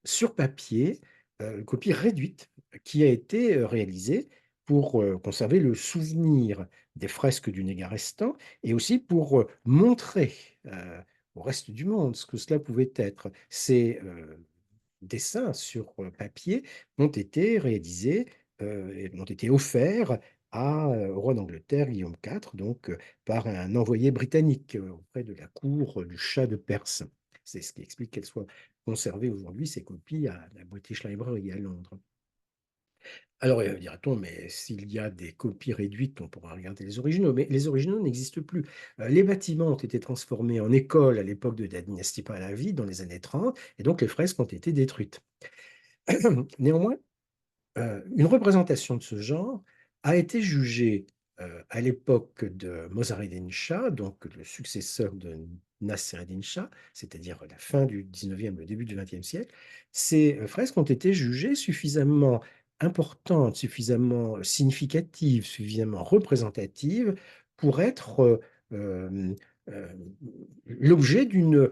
sur papier, une copie réduite qui a été, réalisée pour, conserver le souvenir des fresques du Négarestan et aussi pour, montrer, heu, au reste du monde ce que cela pouvait être. Ces, dessins sur, papier ont été réalisés, et ont été offerts au roi d'Angleterre, Guillaume IV, donc par un envoyé britannique auprès de la cour du Shah de Perse. C'est ce qui explique qu'elles soient conservées aujourd'hui, ces copies, à la British Library à Londres. Alors, dira-t-on, mais s'il y a des copies réduites, on pourra regarder les originaux, mais les originaux n'existent plus. Les bâtiments ont été transformés en écoles à l'époque de la dynastie Pahlavi, dans les années 30, et donc les fresques ont été détruites. Néanmoins, une représentation de ce genre a été jugée à l'époque de Mosar eddin Shah, donc le successeur de Nasser eddin Shah, c'est-à-dire la fin du 19e, le début du 20e siècle. Ces fresques ont été jugées suffisamment importantes, suffisamment significatives, suffisamment représentatives pour être euh, euh, l'objet d'une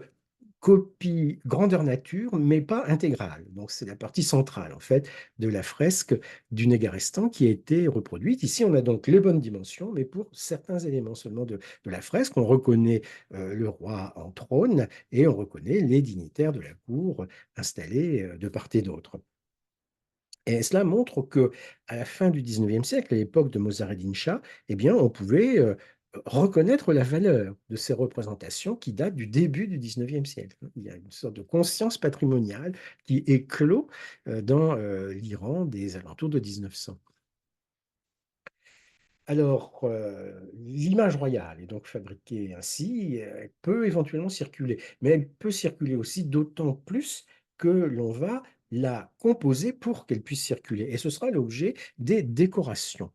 copie grandeur nature, mais pas intégrale. Donc c'est la partie centrale, en fait, de la fresque du Négarestan qui a été reproduite. Ici, on a donc les bonnes dimensions, mais pour certains éléments seulement de la fresque. On reconnaît le roi en trône et on reconnaît les dignitaires de la cour installés de part et d'autre. Et cela montre que à la fin du 19e siècle, à l'époque de Mozart et Shah, eh bien, on pouvait reconnaître la valeur de ces représentations qui datent du début du 19e siècle. Il y a une sorte de conscience patrimoniale qui éclot dans l'Iran des alentours de 1900. Alors, l'image royale est donc fabriquée ainsi, elle peut éventuellement circuler, mais elle peut circuler aussi d'autant plus que l'on va la composer pour qu'elle puisse circuler. Et ce sera l'objet des décorations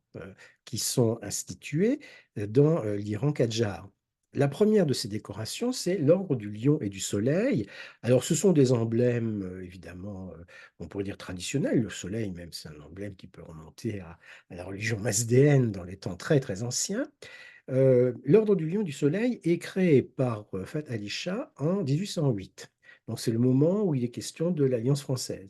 qui sont instituées dans l'Iran Kadjar. La première de ces décorations, c'est l'ordre du lion et du soleil. Alors, ce sont des emblèmes, évidemment, on pourrait dire traditionnels. Le soleil, même, c'est un emblème qui peut remonter à la religion masdéenne dans les temps très très anciens. L'Ordre du Lion du Soleil est créé par Fath Ali Shah en 1808. Donc c'est le moment où il est question de l'Alliance française.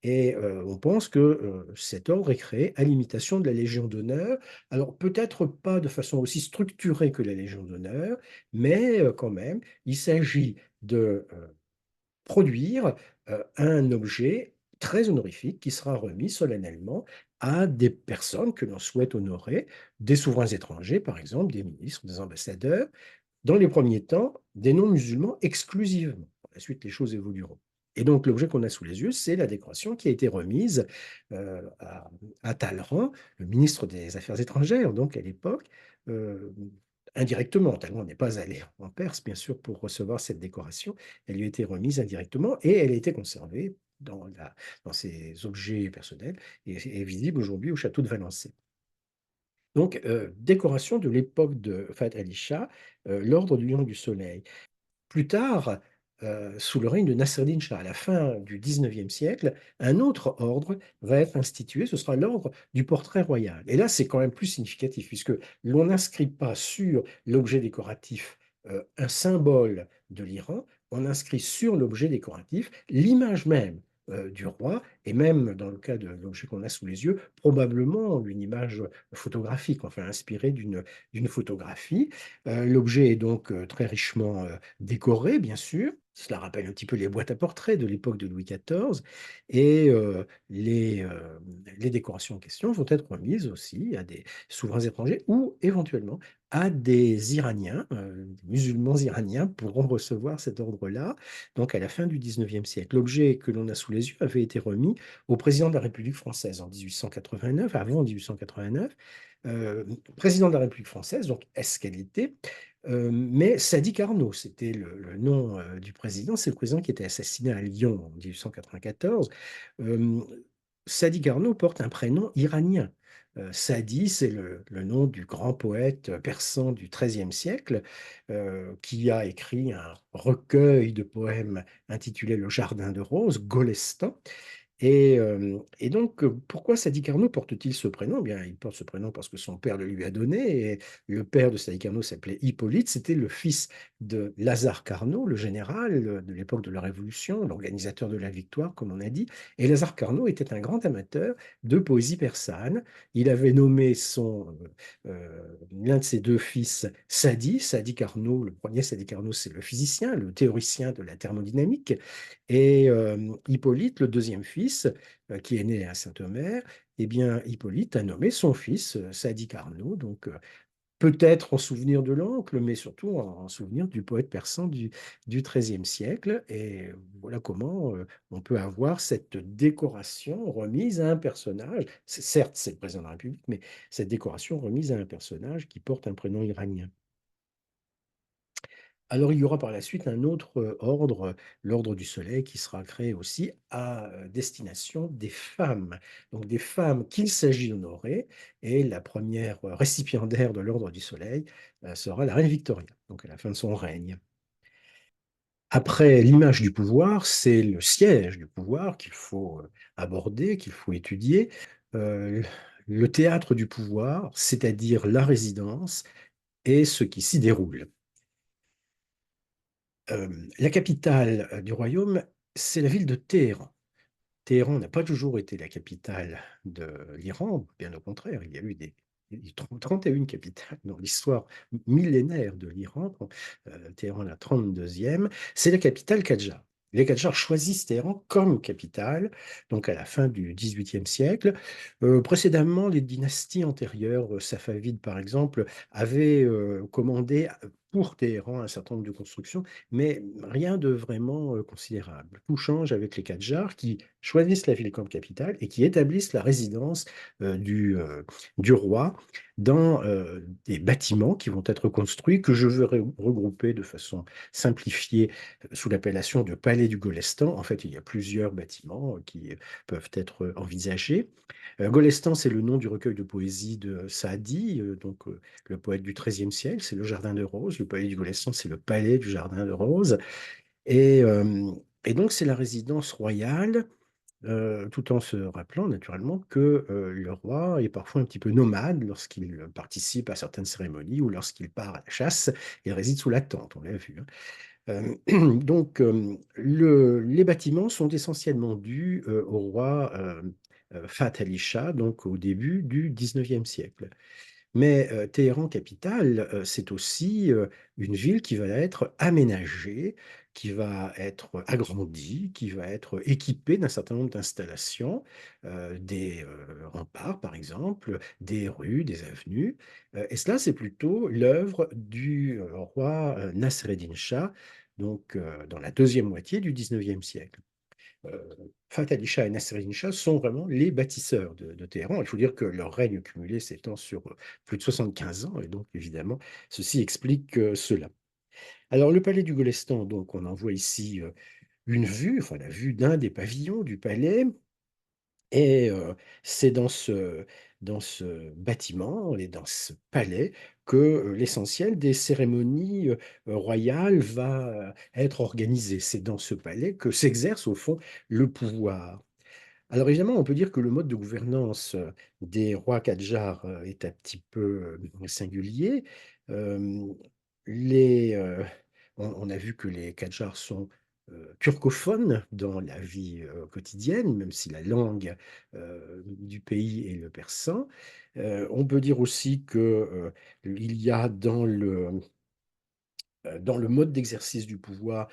Et on pense que cet ordre est créé à l'imitation de la Légion d'honneur. Alors peut-être pas de façon aussi structurée que la Légion d'honneur, mais quand même, il s'agit de produire un objet très honorifique qui sera remis solennellement à des personnes que l'on souhaite honorer, des souverains étrangers, par exemple, des ministres, des ambassadeurs, dans les premiers temps, des non-musulmans exclusivement. Par la suite, les choses évolueront. Et donc, l'objet qu'on a sous les yeux, c'est la décoration qui a été remise à Talleyrand, le ministre des Affaires étrangères, donc à l'époque, euh, indirectement. Talleyrand n'est pas allé en Perse, bien sûr, pour recevoir cette décoration. Elle lui a été remise indirectement et elle a été conservée dans ses objets personnels et est visible aujourd'hui au château de Valençay. Donc, décoration de l'époque de Fath Ali Shah, l'ordre du Lion du Soleil. Plus tard, sous le règne de Nasser-Din Shah, à la fin du 19e siècle, un autre ordre va être institué, ce sera l'ordre du portrait royal. Et là, c'est quand même plus significatif, puisque l'on n'inscrit pas sur l'objet décoratif un symbole de l'Iran, on inscrit sur l'objet décoratif l'image même du roi, et même dans le cas de l'objet qu'on a sous les yeux, probablement une image photographique, enfin inspirée d'une photographie. L'objet est donc très richement décoré, bien sûr. Cela rappelle un petit peu les boîtes à portraits de l'époque de Louis XIV. Et les décorations en question vont être remises aussi à des souverains étrangers ou éventuellement à des Iraniens, des musulmans iraniens pourront recevoir cet ordre-là, donc à la fin du 19e siècle. L'objet que l'on a sous les yeux avait été remis au président de la République française en 1889, avant 1889, président de la République française, donc est-ce qu'elle était mais Sadi Carnot, c'était le nom du président, c'est le président qui était assassiné à Lyon en 1894. Euh, Sadi Carnot porte un prénom iranien. Sadi, c'est le nom du grand poète persan du XIIIe siècle qui a écrit un recueil de poèmes intitulé Le Jardin de Roses, Golestan. Et donc, pourquoi Sadi Carnot porte-t-il ce prénom? Eh bien, il porte ce prénom parce que son père le lui a donné, et le père de Sadi Carnot s'appelait Hippolyte, c'était le fils de Lazare Carnot, le général de l'époque de la Révolution, l'organisateur de la victoire, comme on a dit. Et Lazare Carnot était un grand amateur de poésie persane. Il avait nommé l'un de ses deux fils Sadi Carnot, le premier Sadi Carnot, c'est le physicien, le théoricien de la thermodynamique, et Hippolyte, le deuxième fils, fils, qui est né à Saint-Omer, eh bien, Hippolyte a nommé son fils, Sadi Carnot, donc peut-être en souvenir de l'oncle, mais surtout en souvenir du poète persan du XIIIe siècle. Et voilà comment on peut avoir cette décoration remise à un personnage. Certes, c'est le président de la République, mais cette décoration remise à un personnage qui porte un prénom iranien. Alors, il y aura par la suite un autre ordre, l'Ordre du Soleil, qui sera créé aussi à destination des femmes. Donc, des femmes qu'il s'agit d'honorer. Et la première récipiendaire de l'Ordre du Soleil sera la reine Victoria, donc à la fin de son règne. Après l'image du pouvoir, c'est le siège du pouvoir qu'il faut aborder, qu'il faut étudier. Euh, le théâtre du pouvoir, c'est-à-dire la résidence et ce qui s'y déroule. La capitale, du royaume, c'est la ville de Téhéran. Téhéran n'a pas toujours été la capitale de l'Iran, bien au contraire, il y a eu des 31 capitales dans l'histoire millénaire de l'Iran. Bon, Téhéran la 32e, c'est la capitale Kadjar. Les Kadjars choisissent Téhéran comme capitale, donc à la fin du XVIIIe siècle. Précédemment, les dynasties antérieures, safavides par exemple, avaient commandé pour Téhéran un certain nombre de constructions, mais rien de vraiment considérable. Tout change avec les Kadjars qui choisissent la ville comme capitale et qui établissent la résidence du roi dans des bâtiments qui vont être construits, que je veux regrouper de façon simplifiée sous l'appellation de Palais du Golestan. En fait, il y a plusieurs bâtiments qui peuvent être envisagés. Golestan, c'est le nom du recueil de poésie de Saadi, le poète du XIIIe siècle, c'est le Jardin de Roses. Le palais du Golestan, c'est le palais du Jardin de Roses. Et, euh, et donc, c'est la résidence royale, tout en se rappelant naturellement que le roi est parfois un petit peu nomade lorsqu'il participe à certaines cérémonies ou lorsqu'il part à la chasse. Il réside sous la tente, on l'a vu, hein. Les bâtiments sont essentiellement dus au roi Fath Ali Shah, donc au début du XIXe siècle. Mais Téhéran capitale, c'est aussi une ville qui va être aménagée, qui va être agrandie, qui va être équipée d'un certain nombre d'installations, des remparts par exemple, des rues, des avenues. Et cela, c'est plutôt l'œuvre du roi Nasreddin Shah, dans la deuxième moitié du XIXe siècle. euh, Fath Ali Shah et Nassereddin Shah sont vraiment les bâtisseurs de Téhéran. Il faut dire que leur règne cumulé s'étend sur plus de 75 ans, et donc évidemment, ceci explique cela. Alors, le palais du Golestan, donc, on en voit ici une vue, enfin la vue d'un des pavillons du palais, et c'est dans ce bâtiment et dans ce palais que l'essentiel des cérémonies royales va être organisé. C'est dans ce palais que s'exerce au fond le pouvoir. Alors évidemment, on peut dire que le mode de gouvernance des rois Kadjars est un petit peu singulier. Euh, les, euh, on a vu que les Kadjars sont turcophones dans la vie quotidienne, même si la langue du pays est le persan. On peut dire aussi que il y a dans le mode d'exercice du pouvoir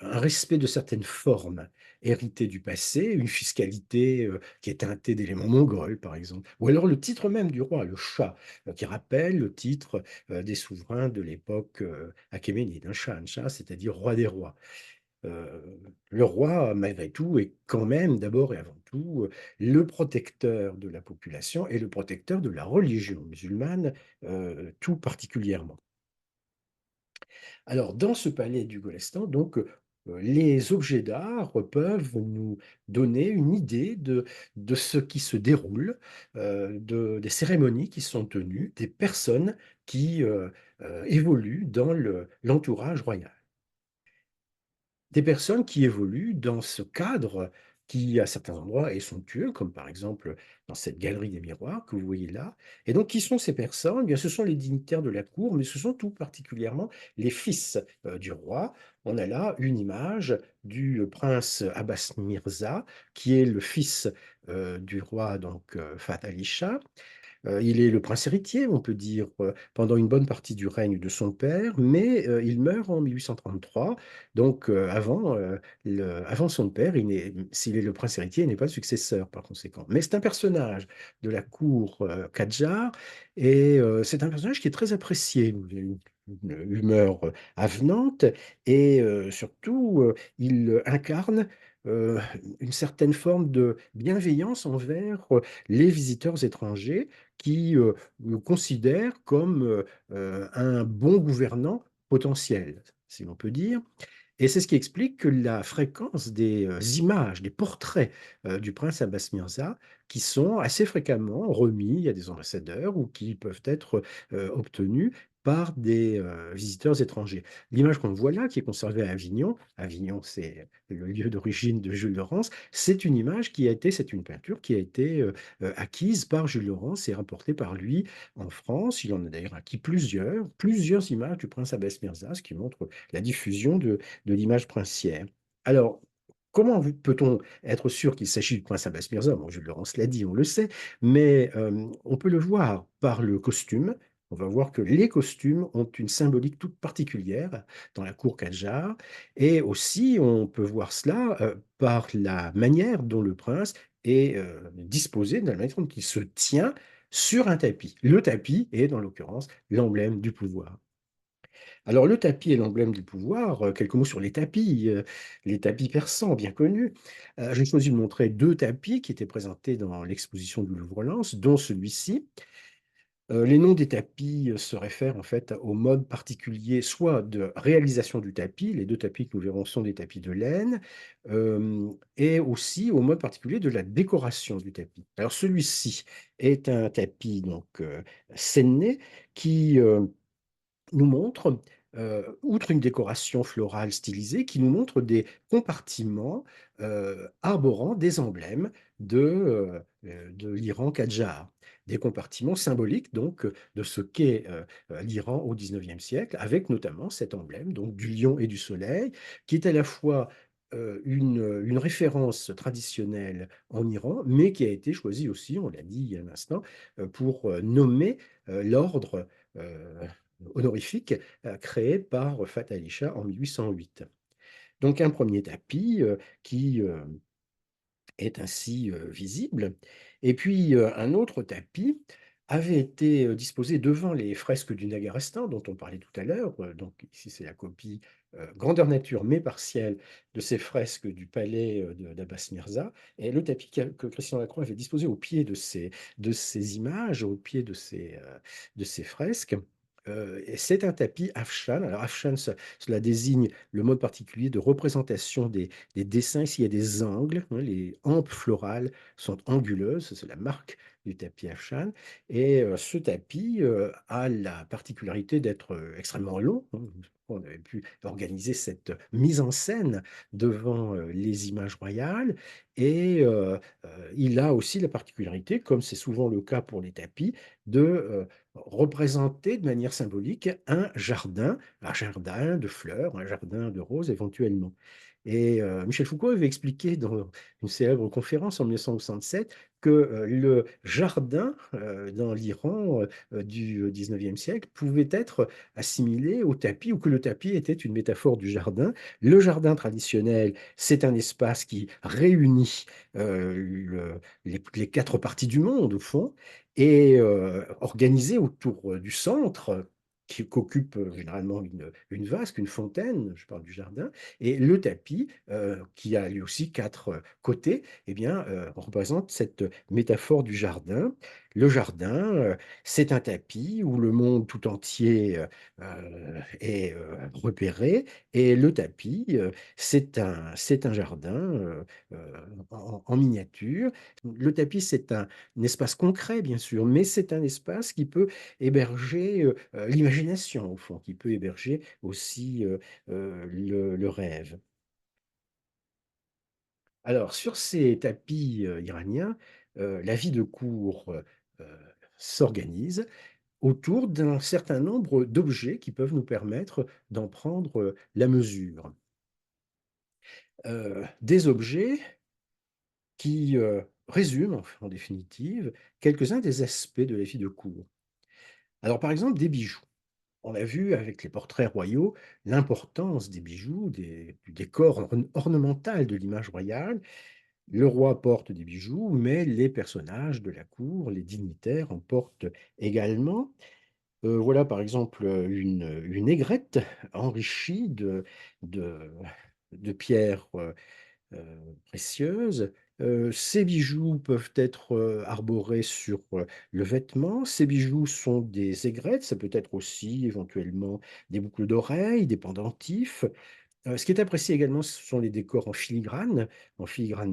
un respect de certaines formes héritées du passé, une fiscalité qui est teintée d'éléments mongols, par exemple. Ou alors le titre même du roi, le Shah, qui rappelle le titre des souverains de l'époque achéménide, un Shah, c'est-à-dire roi des rois. Euh, le roi, malgré tout, est quand même d'abord et avant tout le protecteur de la population et le protecteur de la religion musulmane, tout particulièrement. Alors, dans ce palais du Golestan, les objets d'art peuvent nous donner une idée de ce qui se déroule, des cérémonies qui sont tenues, des personnes qui évoluent dans l'entourage royal. Des personnes qui évoluent dans ce cadre qui, à certains endroits, est somptueux, comme par exemple dans cette galerie des miroirs que vous voyez là. Et donc, qui sont ces personnes? Eh bien, ce sont les dignitaires de la cour, mais ce sont tout particulièrement les fils du roi. On a là une image du prince Abbas Mirza, qui est le fils du roi Fath Ali Shah. Il est le prince héritier, on peut dire, pendant une bonne partie du règne de son père, mais il meurt en 1833, donc avant son père, s'il est le prince héritier, il n'est pas le successeur par conséquent. Mais c'est un personnage de la cour Kadjar, et c'est un personnage qui est très apprécié. Il a une humeur avenante, et surtout, il incarne euh, une certaine forme de bienveillance envers les visiteurs étrangers qui le considèrent comme un bon gouvernant potentiel, si l'on peut dire. Et c'est ce qui explique que la fréquence des images, des portraits du prince Abbas Mirza, qui sont assez fréquemment remis à des ambassadeurs ou qui peuvent être obtenus par des visiteurs étrangers. L'image qu'on voit là, qui est conservée à Avignon, Avignon c'est le lieu d'origine de Jules Laurens, c'est une peinture qui a été acquise par Jules Laurens et rapportée par lui en France. Il en a d'ailleurs acquis plusieurs images du prince Abbas Mirza, ce qui montre la diffusion de l'image princière. Alors, comment peut-on être sûr qu'il s'agit du prince Abbas Mirza? Bon, Jules Laurens l'a dit, on le sait, mais on peut le voir par le costume. On va voir que les costumes ont une symbolique toute particulière dans la cour Kadjar. Et aussi, on peut voir cela par la manière dont le prince est disposé, de la manière dont il se tient sur un tapis. Le tapis est, dans l'occurrence, l'emblème du pouvoir. Alors, le tapis est l'emblème du pouvoir. Quelques mots sur les tapis persans, bien connus. J'ai choisi de montrer deux tapis qui étaient présentés dans l'exposition du Louvre-Lens, dont celui-ci. Les noms des tapis se réfèrent en fait au mode particulier, soit de réalisation du tapis, les deux tapis que nous verrons sont des tapis de laine, et aussi au mode particulier de la décoration du tapis. Alors celui-ci est un tapis donc Séné qui nous montre, outre une décoration florale stylisée, qui nous montre des compartiments arborant des emblèmes de l'Iran Kadjar. Des compartiments symboliques donc de ce qu'est l'Iran au XIXe siècle, avec notamment cet emblème donc du lion et du soleil, qui est à la fois une référence traditionnelle en Iran, mais qui a été choisi aussi, on l'a dit il y a un instant, pour nommer l'ordre euh, honorifique créé par Fath Ali Shah en 1808. Donc un premier tapis qui est ainsi visible. Et puis un autre tapis avait été disposé devant les fresques du Nagarestan dont on parlait tout à l'heure. Donc ici c'est la copie grandeur nature mais partielle de ces fresques du palais d'Abbas Mirza. Et le tapis que Christian Lacroix avait disposé au pied de ces images, au pied de ces fresques. Et c'est un tapis Afshan. Alors Afshan, cela désigne le mode particulier de représentation des dessins. Ici, il y a des angles, hein, les hampes florales sont anguleuses, c'est la marque du tapis Afshan. Et ce tapis a la particularité d'être extrêmement long, hein. On avait pu organiser cette mise en scène devant les images royales. Et il a aussi la particularité, comme c'est souvent le cas pour les tapis, de représenter de manière symbolique un jardin de fleurs, un jardin de roses éventuellement. Et Michel Foucault avait expliqué dans une célèbre conférence en 1967 que le jardin dans l'Iran du 19e siècle pouvait être assimilé au tapis ou que le tapis était une métaphore du jardin. Le jardin traditionnel, c'est un espace qui réunit les quatre parties du monde, au fond, et organisé autour du centre qu'occupe généralement une vasque, une fontaine, je parle du jardin, et le tapis, qui a lui aussi quatre côtés, eh bien, représente cette métaphore du jardin. Le jardin, c'est un tapis où le monde tout entier est repéré, et le tapis, c'est un jardin en miniature. Le tapis, un espace concret, bien sûr, mais c'est un espace qui peut héberger l'imagination, au fond, qui peut héberger aussi le rêve. Alors, sur ces tapis iraniens, la vie de cour euh, s'organise autour d'un certain nombre d'objets qui peuvent nous permettre d'en prendre la mesure. Des objets qui résume, en définitive, quelques-uns des aspects de la vie de cour. Alors, par exemple, des bijoux. On a vu avec les portraits royaux l'importance des bijoux, du décor ornemental de l'image royale. Le roi porte des bijoux, mais les personnages de la cour, les dignitaires en portent également. Voilà par exemple, une aigrette enrichie de de pierres, précieuses. Ces bijoux peuvent être, arborés sur, le vêtement. Ces bijoux sont des aigrettes, ça peut être aussi éventuellement des boucles d'oreilles, des pendentifs. Ce qui est apprécié également, ce sont les décors en filigrane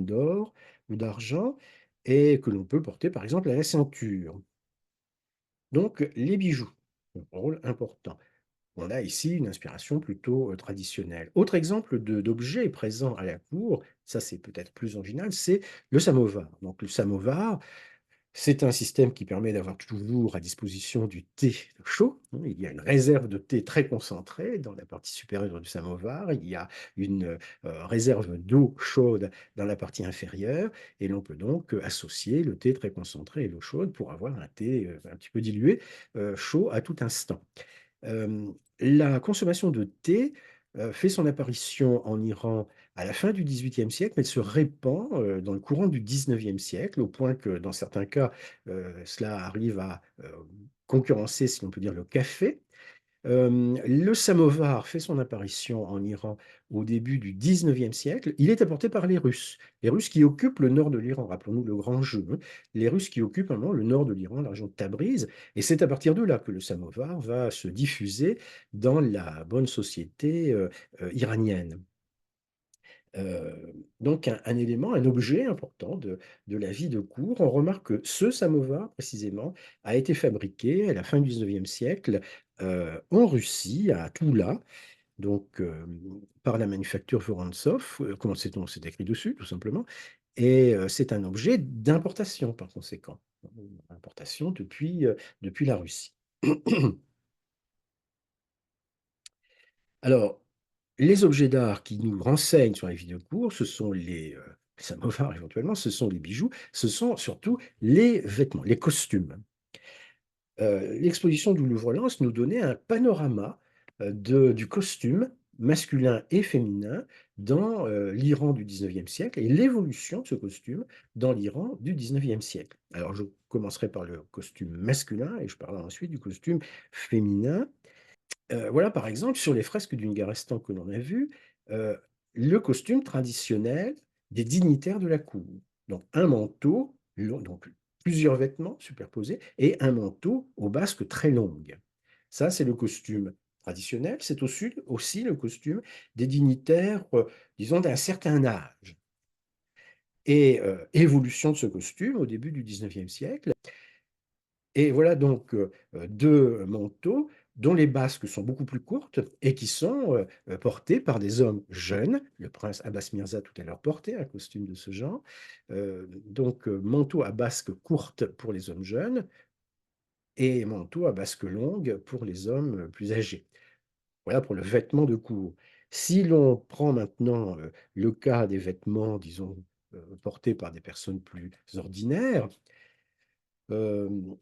d'or ou d'argent et que l'on peut porter par exemple à la ceinture. Donc les bijoux, ont un rôle important. On a ici une inspiration plutôt, traditionnelle. Autre exemple de d'objet présent à la cour, ça c'est peut-être plus original, c'est le samovar. Donc le samovar, c'est un système qui permet d'avoir toujours à disposition du thé chaud, hein. Il y a une réserve de thé très concentrée dans la partie supérieure du samovar. Il y a une, réserve d'eau chaude dans la partie inférieure et l'on peut donc, associer le thé très concentré et l'eau chaude pour avoir un thé, un petit peu dilué, chaud à tout instant. La consommation de thé, fait son apparition en Iran à la fin du XVIIIe siècle, mais elle se répand, dans le courant du XIXe siècle, au point que dans certains cas, cela arrive à, concurrencer, si l'on peut dire, le café. Le samovar fait son apparition en Iran au début du XIXe siècle. Il est apporté par les Russes. Les Russes qui occupent le nord de l'Iran. Rappelons-nous le grand jeu, hein. Les Russes qui occupent vraiment le nord de l'Iran, la région de Tabriz. Et c'est à partir de là que le samovar va se diffuser dans la bonne société iranienne. Donc un élément, un objet important de la vie de cour. On remarque que ce samovar, précisément, a été fabriqué à la fin du XIXe siècle, en Russie, à Toula, donc par la manufacture Vorontsov, comment sait-on? C'est écrit dessus, tout simplement et c'est un objet d'importation, par conséquent. Importation depuis la Russie. Alors, les objets d'art qui nous renseignent sur la vie de cour, ce sont les samovars éventuellement, ce sont les bijoux, ce sont surtout les vêtements, les costumes. L'exposition du Louvre-Lens nous donnait un panorama, du costume masculin et féminin dans, l'Iran du XIXe siècle et l'évolution de ce costume dans l'Iran du XIXe siècle. Alors je commencerai par le costume masculin et je parlerai ensuite du costume féminin. Voilà, par exemple, sur les fresques du Nguarrestan que l'on a vues, heu, le costume traditionnel des dignitaires de la cour. Donc un manteau long, donc plusieurs vêtements superposés et un manteau aux basques très longues. Ça, c'est le costume traditionnel. C'est aussi le costume des dignitaires, disons d'un certain âge et évolution de ce costume au début du XIXe siècle. Et voilà donc, 2 manteaux dont les basques sont beaucoup plus courtes et qui sont, portés par des hommes jeunes. Le prince Abbas Mirza tout à l'heure portait un costume de ce genre. Donc, manteau à basques courtes pour les hommes jeunes et manteau à basques longues pour les hommes, plus âgés. Voilà pour le vêtement de cour. Si l'on prend maintenant, le cas des vêtements, disons, portés par des personnes plus ordinaires, hem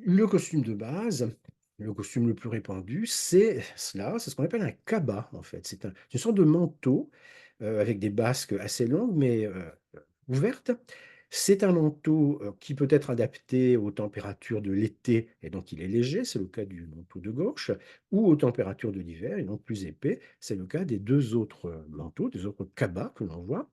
le costume de base, le costume le plus répandu, c'est ce qu'on appelle un kaba, en fait. C'est une sorte de manteau, avec des basques assez longues, mais ouvertes. C'est un manteau, qui peut être adapté aux températures de l'été et donc il est léger, c'est le cas du manteau de gauche, ou aux températures de l'hiver et donc plus épais, c'est le cas des 2 autres, manteaux, des autres kabas que l'on voit.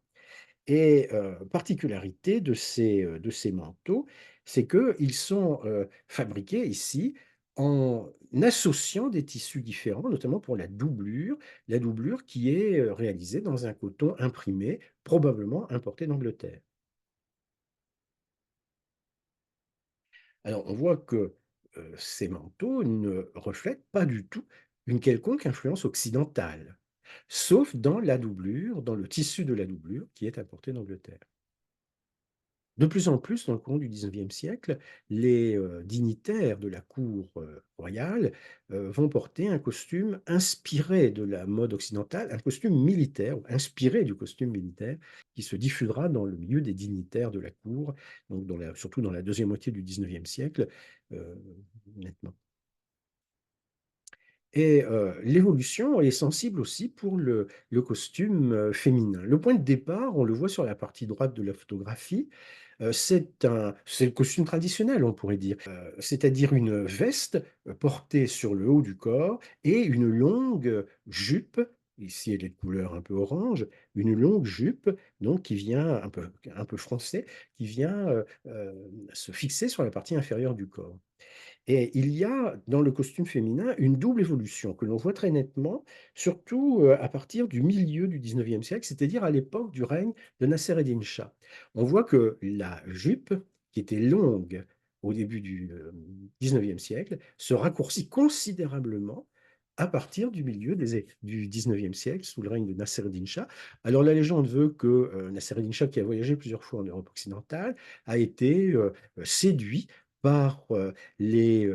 Et particularité de ces manteaux, c'est qu'ils sont, fabriqués ici en associant des tissus différents, notamment pour la doublure qui est, réalisée dans un coton imprimé, probablement importé d'Angleterre. Alors on voit que, ces manteaux ne reflètent pas du tout une quelconque influence occidentale, sauf dans la doublure, dans le tissu de la doublure qui est apporté d'Angleterre. De plus en plus, dans le courant du XIXe siècle, les dignitaires de la cour royale vont porter un costume inspiré de la mode occidentale, un costume militaire, inspiré du costume militaire, qui se diffusera dans le milieu des dignitaires de la cour, donc surtout dans la deuxième moitié du XIXe siècle, euh, nettement. Et l'évolution est sensible aussi pour le costume féminin. Le point de départ, on le voit sur la partie droite de la photographie, c'est le costume traditionnel, on pourrait dire, c'est-à-dire une veste portée sur le haut du corps et une longue jupe, ici elle est de couleur un peu orange, une longue jupe donc qui vient un peu froncée, qui vient se fixer sur la partie inférieure du corps. Et il y a dans le costume féminin une double évolution que l'on voit très nettement, surtout à partir du milieu du XIXe siècle, c'est-à-dire à l'époque du règne de Nasser-ed-Din Shah. On voit que la jupe, qui était longue au début du XIXe siècle, se raccourcit considérablement à partir du milieu du XIXe siècle, sous le règne de Nasser-ed-Din Shah. Alors la légende veut que Nasser-ed-Din Shah, qui a voyagé plusieurs fois en Europe occidentale, a été séduit par les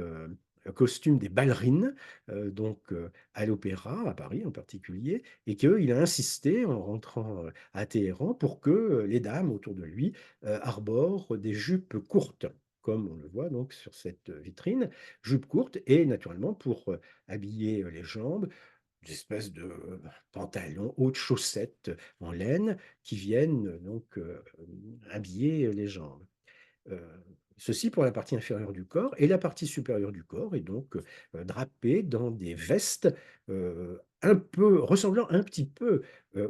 costumes des ballerines, à l'opéra, à Paris en particulier, et qu'il a insisté en rentrant à Téhéran pour que les dames autour de lui arborent des jupes courtes, comme on le voit donc sur cette vitrine, jupes courtes, et naturellement pour habiller les jambes, des espèces de pantalons, hautes chaussettes en laine qui viennent habiller les jambes. Euh, Ceci pour la partie inférieure du corps, et la partie supérieure du corps est donc drapée dans des vestes ressemblant un petit peu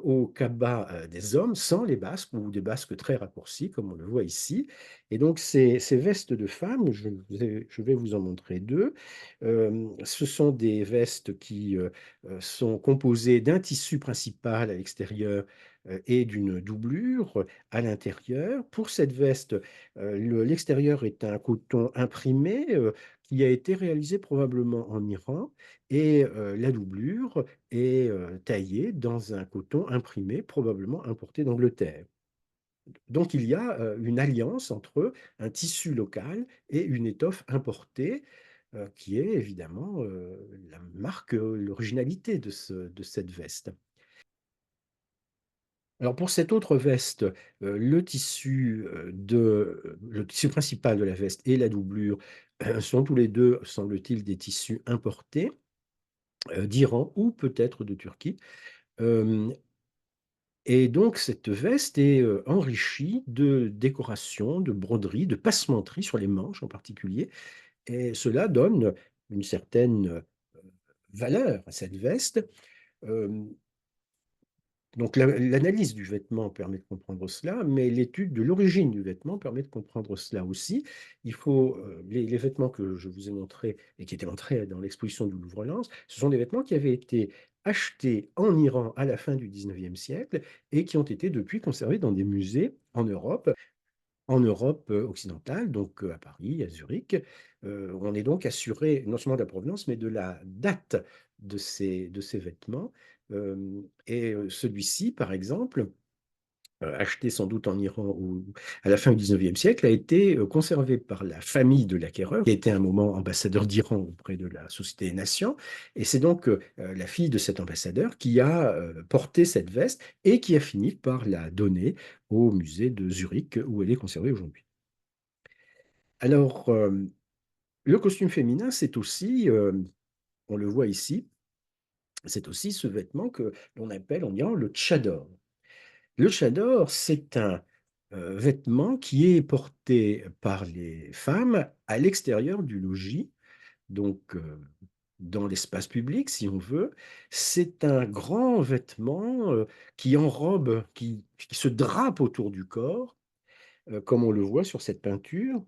au cabas des hommes, sans les basques ou des basques très raccourcies, comme on le voit ici. Et donc ces vestes de femmes, je vais vous en montrer deux. Ce sont des vestes qui sont composées d'un tissu principal à l'extérieur et d'une doublure à l'intérieur. Pour cette veste, l'extérieur est un coton imprimé qui a été réalisé probablement en Iran, et la doublure est taillée dans un coton imprimé probablement importé d'Angleterre. Donc il y a une alliance entre un tissu local et une étoffe importée qui est évidemment la marque, l'originalité de cette veste. Alors pour cette autre veste, le tissu principal de la veste et la doublure sont tous les deux, semble-t-il, des tissus importés d'Iran ou peut-être de Turquie. Hem Et donc cette veste est enrichie de décorations, de broderies, de passementeries sur les manches en particulier, et cela donne une certaine valeur à cette veste. Hem Donc l'analyse du vêtement permet de comprendre cela, mais l'étude de l'origine du vêtement permet de comprendre cela aussi. Les vêtements que je vous ai montrés et qui étaient montrés dans l'exposition du Louvre-Lens, ce sont des vêtements qui avaient été achetés en Iran à la fin du XIXe siècle et qui ont été depuis conservés dans des musées en Europe occidentale, donc à Paris, à Zurich. On est donc assuré non seulement de la provenance, mais de la date de ces vêtements. Celui-ci, par exemple, acheté sans doute en Iran à la fin du XIXe siècle, a été conservé par la famille de l'acquéreur, qui était à un moment ambassadeur d'Iran auprès de la Société des Nations. Et c'est donc la fille de cet ambassadeur qui a porté cette veste et qui a fini par la donner au musée de Zurich, où elle est conservée aujourd'hui. Alors, le costume féminin, c'est aussi, on le voit ici, c'est aussi ce vêtement que l'on appelle en Iran le tchador. Le tchador, c'est un vêtement qui est porté par les femmes à l'extérieur du logis, donc dans l'espace public, si on veut. C'est un grand vêtement qui enrobe, qui se drape autour du corps, comme on le voit sur cette peinture,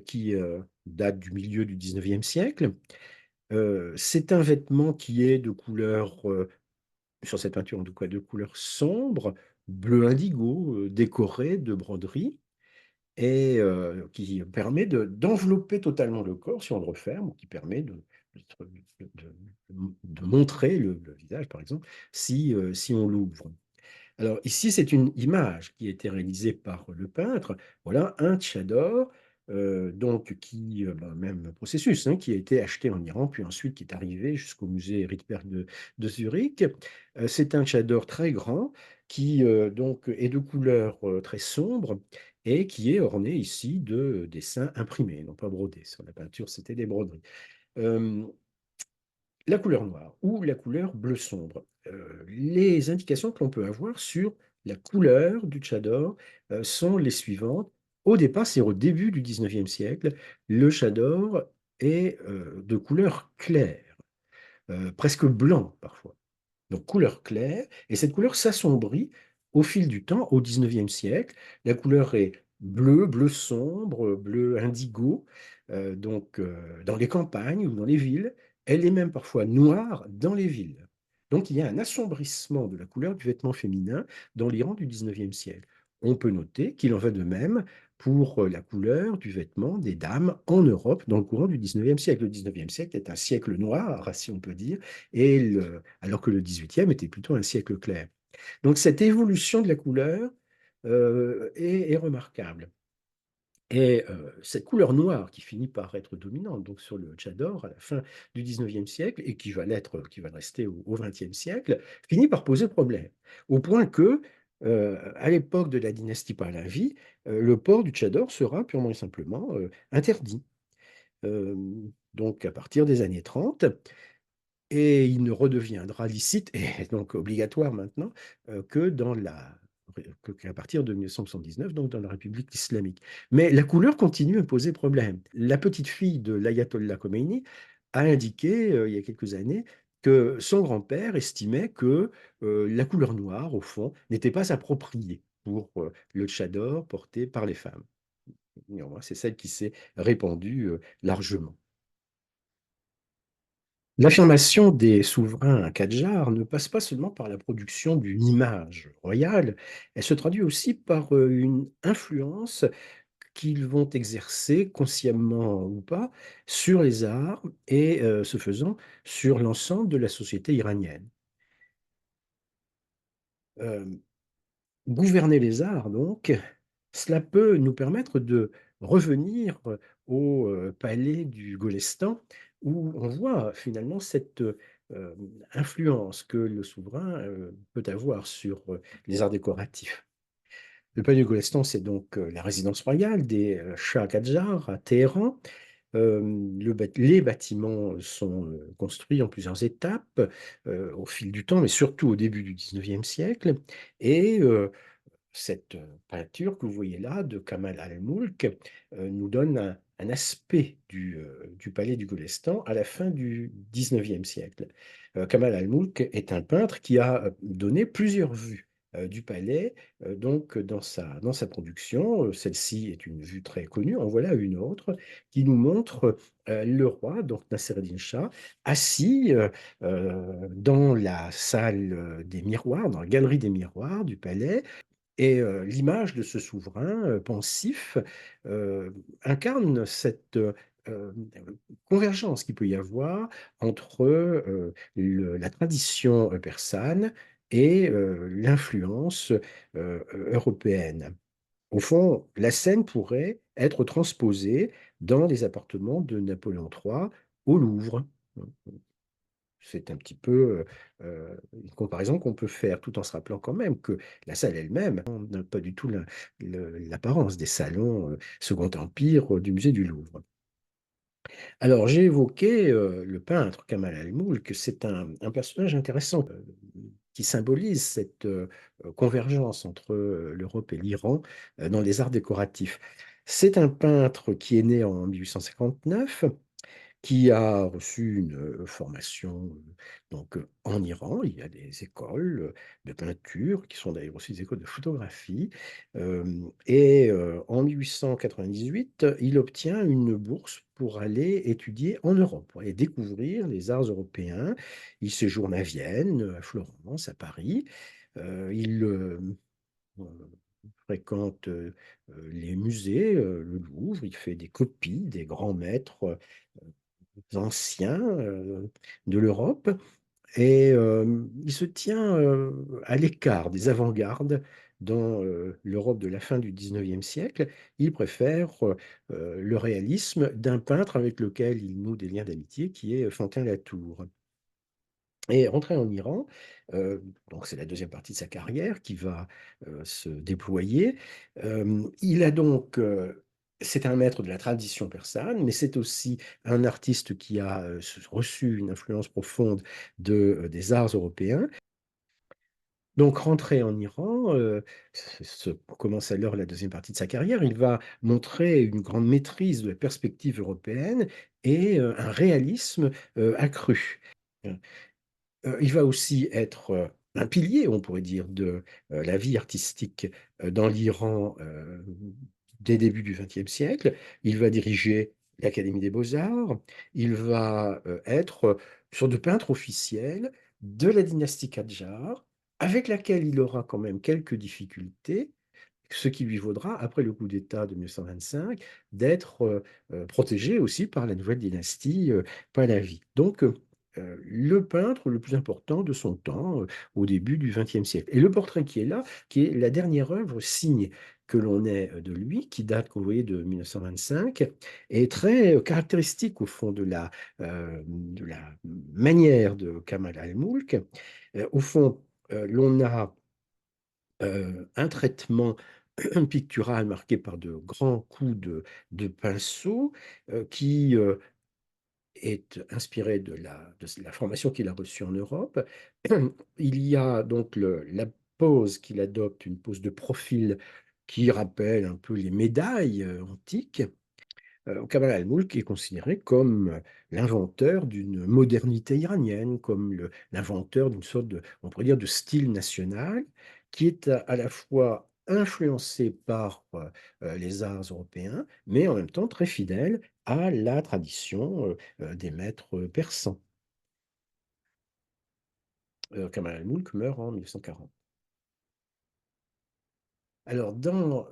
qui date du milieu du XIXe siècle. C'est un vêtement qui est de couleur, sur cette peinture en tout cas, de couleur sombre, bleu indigo, décoré de broderies, et qui permet d'envelopper totalement le corps si on le referme, ou qui permet de montrer le visage, par exemple, si on l'ouvre. Alors ici, c'est une image qui a été réalisée par le peintre. Voilà un tchador, donc qui, même processus, hein, qui a été acheté en Iran, puis ensuite qui est arrivé jusqu'au musée Rydberg de Zurich. C'est un tchador très grand qui donc est de couleur très sombre et qui est orné ici de dessins imprimés, non pas brodés. Sur la peinture, c'était des broderies. Euh, la couleur noire ou la couleur bleu sombre. Les indications que l'on peut avoir sur la couleur du tchador sont les suivantes. Au départ, c'est au début du 19e siècle, le tchador est de couleur claire, presque blanc parfois. Donc couleur claire, et cette couleur s'assombrit au fil du temps, au 19e siècle. La couleur est bleu, bleu sombre, bleu indigo, dans les campagnes ou dans les villes. Elle est même parfois noire dans les villes. Donc il y a un assombrissement de la couleur du vêtement féminin dans l'Iran du 19e siècle. On peut noter qu'il en va de même pour la couleur du vêtement des dames en Europe dans le courant du 19e siècle. Le 19e siècle est un siècle noir, si on peut dire, alors que le 18e était plutôt un siècle clair. Donc cette évolution de la couleur est remarquable. Et cette couleur noire qui finit par être dominante donc sur le tchador à la fin du 19e siècle et qui va le rester au 20e siècle, finit par poser problème. Au point que, à l'époque de la dynastie Pahlavi, le port du tchador sera purement et simplement interdit. Euh, donc à partir des années 30, et il ne redeviendra licite, et donc obligatoire maintenant, que qu'à partir de 1979, donc dans la République islamique. Mais la couleur continue à poser problème. La petite fille de l'ayatollah Khomeini a indiqué, il y a quelques années, que son grand-père estimait que la couleur noire, au fond, n'était pas appropriée pour le tchador porté par les femmes. Néanmoins, c'est celle qui s'est répandue largement. L'affirmation des souverains Kadjar ne passe pas seulement par la production d'une image royale, elle se traduit aussi par une influence qu'ils vont exercer, consciemment ou pas, sur les arts et, ce faisant, sur l'ensemble de la société iranienne. Euh, Gouverner les arts, donc, cela peut nous permettre de revenir au palais du Golestan, où on voit finalement cette influence que le souverain peut avoir sur les arts décoratifs. Le palais du Golestan, c'est donc la résidence royale des Shah Qajar à Téhéran. Les bâtiments sont construits en plusieurs étapes au fil du temps, mais surtout au début du 19e siècle. Et cette peinture que vous voyez là de Kamal al-Mulk nous donne un aspect du palais du Golestan à la fin du 19e siècle. Kamal al-Mulk est un peintre qui a donné plusieurs vues du palais donc dans sa production. Celle-ci est une vue très connue. En voilà une autre qui nous montre le roi, donc Nasser-Eddin Shah, assis dans la salle des miroirs, dans la galerie des miroirs du palais, et l'image de ce souverain pensif incarne cette convergence qu'il peut y avoir entre la tradition persane et l'influence européenne. Au fond, la scène pourrait être transposée dans les appartements de Napoléon III au Louvre. C'est un petit peu une comparaison qu'on peut faire, tout en se rappelant quand même que la salle elle-même n'a pas du tout l'apparence des salons Second Empire du musée du Louvre. Alors, j'ai évoqué le peintre Kamal Al-Mulk, c'est un personnage intéressant qui symbolise cette convergence entre l'Europe et l'Iran dans les arts décoratifs. C'est un peintre qui est né en 1859, qui a reçu une formation en Iran. Il y a des écoles de peinture qui sont d'ailleurs aussi des écoles de photographie. En 1898, il obtient une bourse pour aller étudier en Europe, pour aller découvrir les arts européens. Il séjourne à Vienne, à Florence, à Paris. Il fréquente les musées, le Louvre, il fait des copies des grands maîtres anciens de l'Europe. Et il se tient à l'écart des avant-gardes dans l'Europe de la fin du 19e siècle. Il préfère le réalisme d'un peintre avec lequel il noue des liens d'amitié, qui est Fantin-Latour. Et rentré en Iran, donc c'est la deuxième partie de sa carrière qui va se déployer. Il a donc, c'est un maître de la tradition persane, mais c'est aussi un artiste qui a reçu une influence profonde des arts européens. Donc rentré en Iran, commence alors la deuxième partie de sa carrière. Il va montrer une grande maîtrise de la perspective européenne et un réalisme accru. Il va aussi être, un pilier, on pourrait dire, de, la vie artistique, dans l'Iran, dès début du XXe siècle. Il va diriger l'Académie des beaux-arts. Il va, être, une sorte de peintre officiel de la dynastie Kadjar, avec laquelle il aura quand même quelques difficultés, ce qui lui vaudra, après le coup d'État de 1925, d'être protégé aussi par la nouvelle dynastie Pahlavi. Donc, le peintre le plus important de son temps, au début du XXe siècle. Et le portrait qui est là, qui est la dernière œuvre signe que l'on ait de lui, qui date, comme vous voyez, de 1925, est très caractéristique au fond de la manière de Kamal al-Mulk. Au fond, l'on a un traitement pictural marqué par de grands coups de pinceau qui est inspiré de la formation qu'il a reçue en Europe. Il y a donc la pose qu'il adopte, une pose de profil qui rappelle un peu les médailles antiques. Kamal al-Mulk est considéré comme l'inventeur d'une modernité iranienne, comme l'inventeur d'une sorte de, on pourrait dire, de style national, qui est à la fois influencé par les arts européens, mais en même temps très fidèle à la tradition des maîtres persans. Kamal al-Mulk meurt en 1940. Alors, dans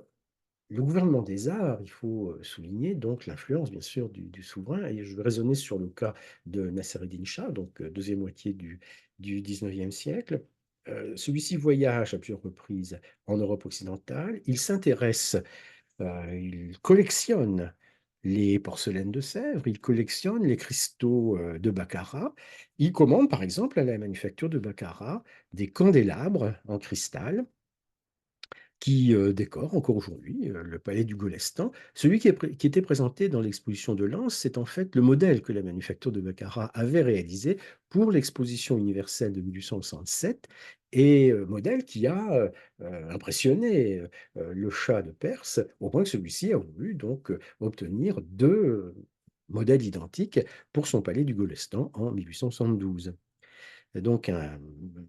le gouvernement des arts, il faut souligner donc l'influence, bien sûr, du souverain. Et je vais raisonner sur le cas de Nassereddin Shah, donc deuxième moitié du 19e siècle. Celui-ci voyage à plusieurs reprises en Europe occidentale. Il s'intéresse, il collectionne les porcelaines de Sèvres, il collectionne les cristaux de Baccarat. Il commande, par exemple, à la manufacture de Baccarat des candélabres en cristal qui décore encore aujourd'hui le palais du Golestan. Celui qui était présenté dans l'exposition de Lens, c'est en fait le modèle que la manufacture de Baccarat avait réalisé pour l'exposition universelle de 1867, et modèle qui a impressionné le Shah de Perse, au point que celui-ci a voulu donc obtenir deux modèles identiques pour son palais du Golestan en 1872. C'est donc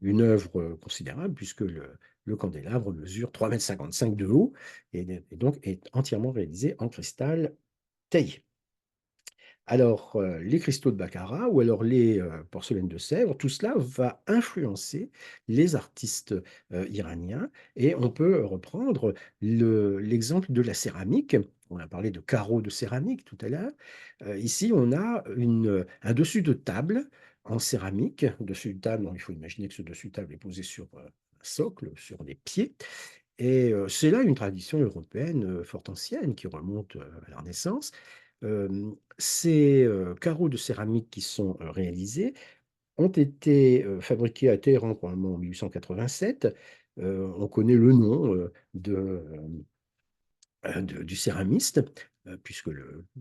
une œuvre considérable, puisque le candélabre mesure 3,55 m de haut et donc est entièrement réalisé en cristal taillé. Alors, les cristaux de Baccarat ou alors les porcelaines de Sèvres, tout cela va influencer les artistes iraniens, et on peut reprendre l'exemple de la céramique. On a parlé de carreaux de céramique tout à l'heure. Ici, on a un dessus de table en céramique. Dessus de table, donc il faut imaginer que ce dessus de table est posé sur un socle, sur des pieds. Et c'est là une tradition européenne fort ancienne qui remonte à la Renaissance. Ces carreaux de céramique qui sont réalisés ont été fabriqués à Téhéran probablement en 1887. On connaît le nom du céramiste, puisque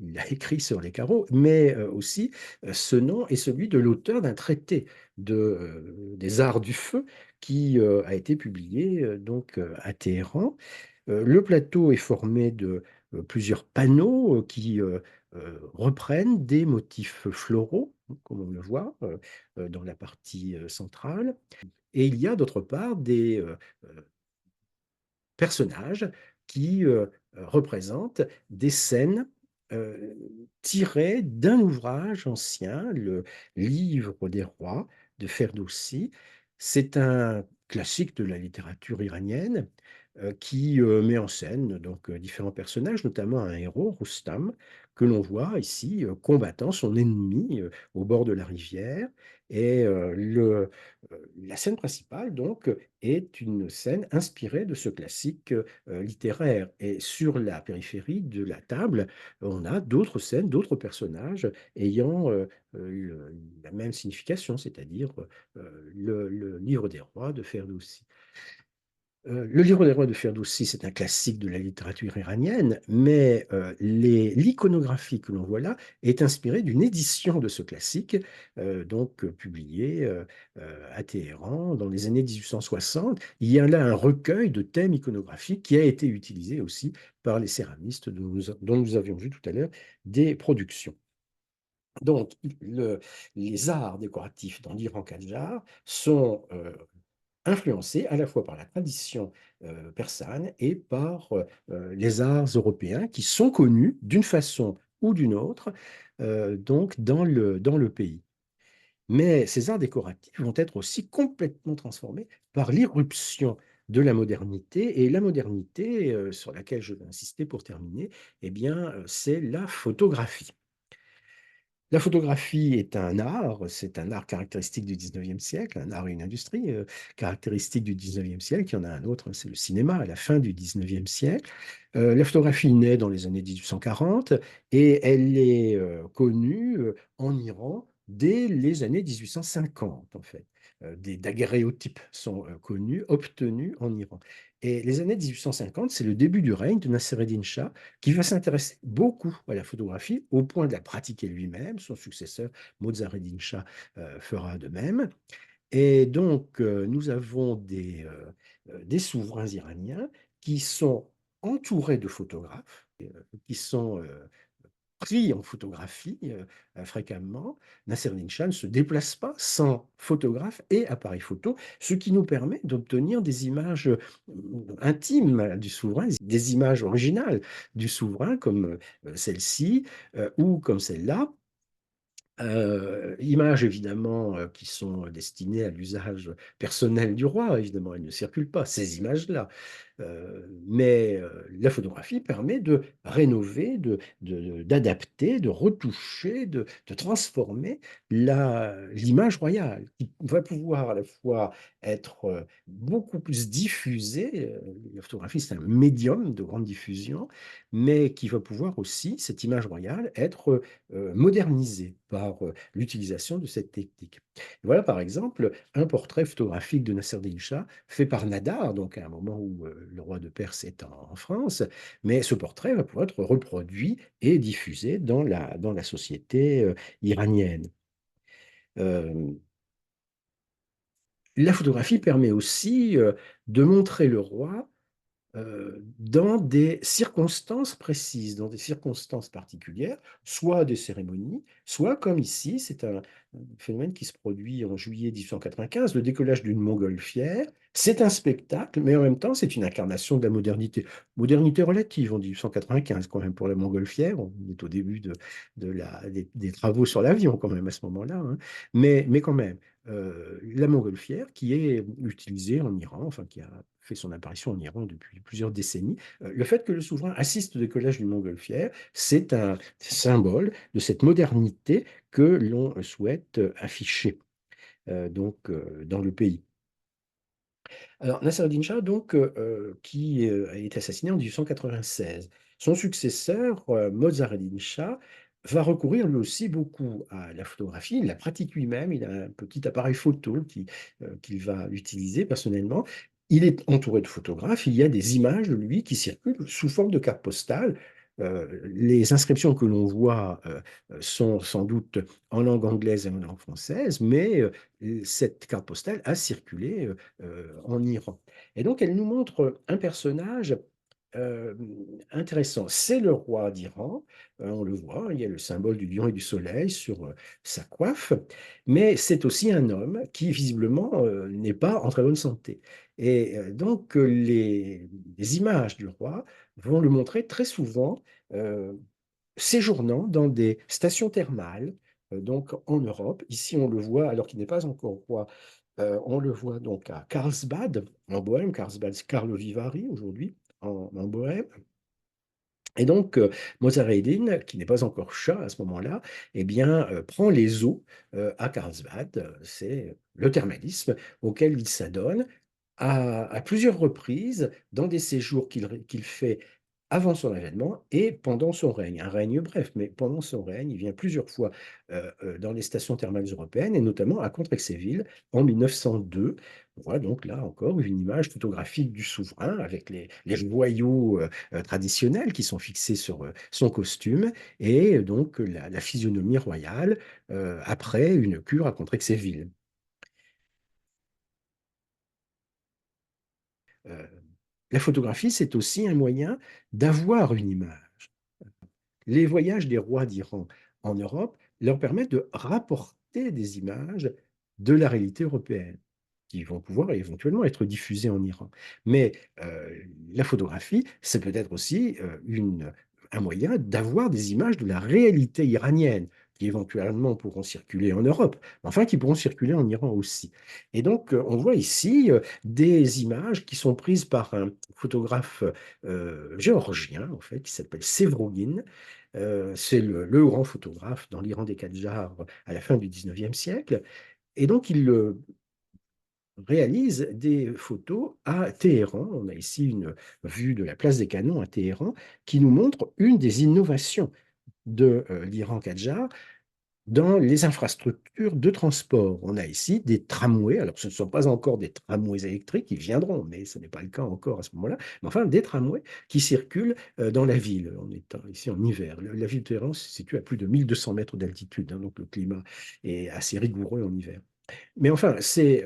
il a écrit sur les carreaux, mais aussi ce nom est celui de l'auteur d'un traité des arts du feu qui a été publié donc à Téhéran. Le plateau est formé de plusieurs panneaux qui reprennent des motifs floraux, comme on le voit dans la partie centrale. Et il y a d'autre part des personnages qui représentent des scènes euh, tirées d'un ouvrage ancien, le Livre des rois de Ferdowsi. C'est un classique de la littérature iranienne qui met en scène donc différents personnages, notamment un héros, Rustam, que l'on voit ici combattant son ennemi au bord de la rivière. Et la scène principale, donc, est une scène inspirée de ce classique littéraire. Et sur la périphérie de la table, on a d'autres scènes, d'autres personnages ayant la même signification, c'est-à-dire le livre des rois de Ferdowsi. Le livre des rois de Ferdowsi, c'est un classique de la littérature iranienne, mais l'iconographie que l'on voit là est inspirée d'une édition de ce classique, publiée à Téhéran dans les années 1860. Il y a là un recueil de thèmes iconographiques qui a été utilisé aussi par les céramistes dont nous avions vu tout à l'heure des productions. Donc, les arts décoratifs dans l'Iran Kadjar sont influencés à la fois par la tradition persane et par les arts européens qui sont connus d'une façon ou d'une autre dans le pays. Mais ces arts décoratifs vont être aussi complètement transformés par l'irruption de la modernité. Et la modernité, sur laquelle je vais insister pour terminer, eh bien, c'est la photographie. La photographie est un art, c'est un art caractéristique du 19e siècle, un art et une industrie caractéristique du 19e siècle. Il y en a un autre, c'est le cinéma à la fin du 19e siècle. La photographie naît dans les années 1840 et elle est connue en Iran dès les années 1850, en fait. Des daguerréotypes sont connus, obtenus en Iran. Et les années 1850, c'est le début du règne de Nassereddin Shah, qui va s'intéresser beaucoup à la photographie, au point de la pratiquer lui-même. Son successeur, Mozzareddin Shah, fera de même. Et donc, nous avons des souverains iraniens qui sont entourés de photographes, qui sont pris en photographie fréquemment. Nasser Shah ne se déplace pas sans photographe et appareil photo, ce qui nous permet d'obtenir des images intimes du souverain, des images originales du souverain, comme celle-ci ou comme celle-là. Images évidemment qui sont destinées à l'usage personnel du roi, évidemment, elles ne circulent pas, ces images-là. Mais la photographie permet de rénover, d'adapter, de retoucher, de transformer l'image royale, qui va pouvoir à la fois être beaucoup plus diffusée. La photographie, c'est un médium de grande diffusion, mais qui va pouvoir aussi, cette image royale, être modernisée par l'utilisation de cette technique. Voilà par exemple un portrait photographique de Nasser-Din Shah fait par Nadar, donc à un moment où le roi de Perse est en France, mais ce portrait va pouvoir être reproduit et diffusé dans la société iranienne. Euh, la photographie permet aussi de montrer le roi dans des circonstances précises, dans des circonstances particulières, soit des cérémonies, soit comme ici, c'est un phénomène qui se produit en juillet 1895, le décollage d'une montgolfière. C'est un spectacle, mais en même temps, c'est une incarnation de la modernité. Modernité relative en 1895, quand même, pour la montgolfière. On est au début des travaux sur l'avion, quand même, à ce moment-là, hein. Mais quand même, la montgolfière qui est utilisée en Iran, enfin qui a fait son apparition en Iran depuis plusieurs décennies. Le fait que le souverain assiste au décollage d'une montgolfière, c'est un symbole de cette modernité que l'on souhaite afficher dans le pays. Alors, Nasser-Din Shah, donc, qui a été assassiné en 1896. Son successeur, Mozzareddin Shah, va recourir lui aussi beaucoup à la photographie. Il la pratique lui-même. Il a un petit appareil photo qu'il va utiliser personnellement. Il est entouré de photographes. Il y a des images de lui qui circulent sous forme de cartes postales. Les inscriptions que l'on voit sont sans doute en langue anglaise et en langue française, mais cette carte postale a circulé en Iran. Et donc, elle nous montre un personnage euh, intéressant. C'est le roi d'Iran, on le voit, il y a le symbole du lion et du soleil sur sa coiffe, mais c'est aussi un homme qui visiblement n'est pas en très bonne santé. Et donc, les images du roi vont le montrer très souvent euh, séjournant dans des stations thermales, donc en Europe. Ici, on le voit, alors qu'il n'est pas encore roi, on le voit donc à Carlsbad, en Bohême. Carlsbad, c'est Karlovy Vary aujourd'hui, en Bohême. Et donc, Mozart Haydn, qui n'est pas encore Shah à ce moment-là, eh bien, prend les eaux à Carlsbad. C'est le thermalisme auquel il s'adonne à plusieurs reprises dans des séjours qu'il fait avant son avènement et pendant son règne. Un règne bref, mais pendant son règne, il vient plusieurs fois dans les stations thermales européennes et notamment à Contrexéville en 1902. On voit donc là encore une image photographique du souverain avec les joyaux traditionnels qui sont fixés sur son costume et donc la physionomie royale après une cure à Contrexéville. Euh, la photographie, c'est aussi un moyen d'avoir une image. Les voyages des rois d'Iran en Europe leur permettent de rapporter des images de la réalité européenne qui vont pouvoir éventuellement être diffusées en Iran. Mais la photographie, c'est peut-être aussi un moyen d'avoir des images de la réalité iranienne qui éventuellement pourront circuler en Europe, mais enfin qui pourront circuler en Iran aussi. Et donc, on voit ici des images qui sont prises par un photographe géorgien, en fait, qui s'appelle Sevrogin, c'est le grand photographe dans l'Iran des Kadjars à la fin du 19e siècle. Et donc, il réalise des photos à Téhéran. On a ici une vue de la place des Canons à Téhéran qui nous montre une des innovations de l'Iran Kadjar dans les infrastructures de transport. On a ici des tramways. Alors, ce ne sont pas encore des tramways électriques, ils viendront, mais ce n'est pas le cas encore à ce moment-là. Mais enfin, des tramways qui circulent dans la ville. On est ici en hiver. La ville de Téhéran se situe à plus de 1200 mètres d'altitude, hein, donc le climat est assez rigoureux en hiver. Mais enfin, ces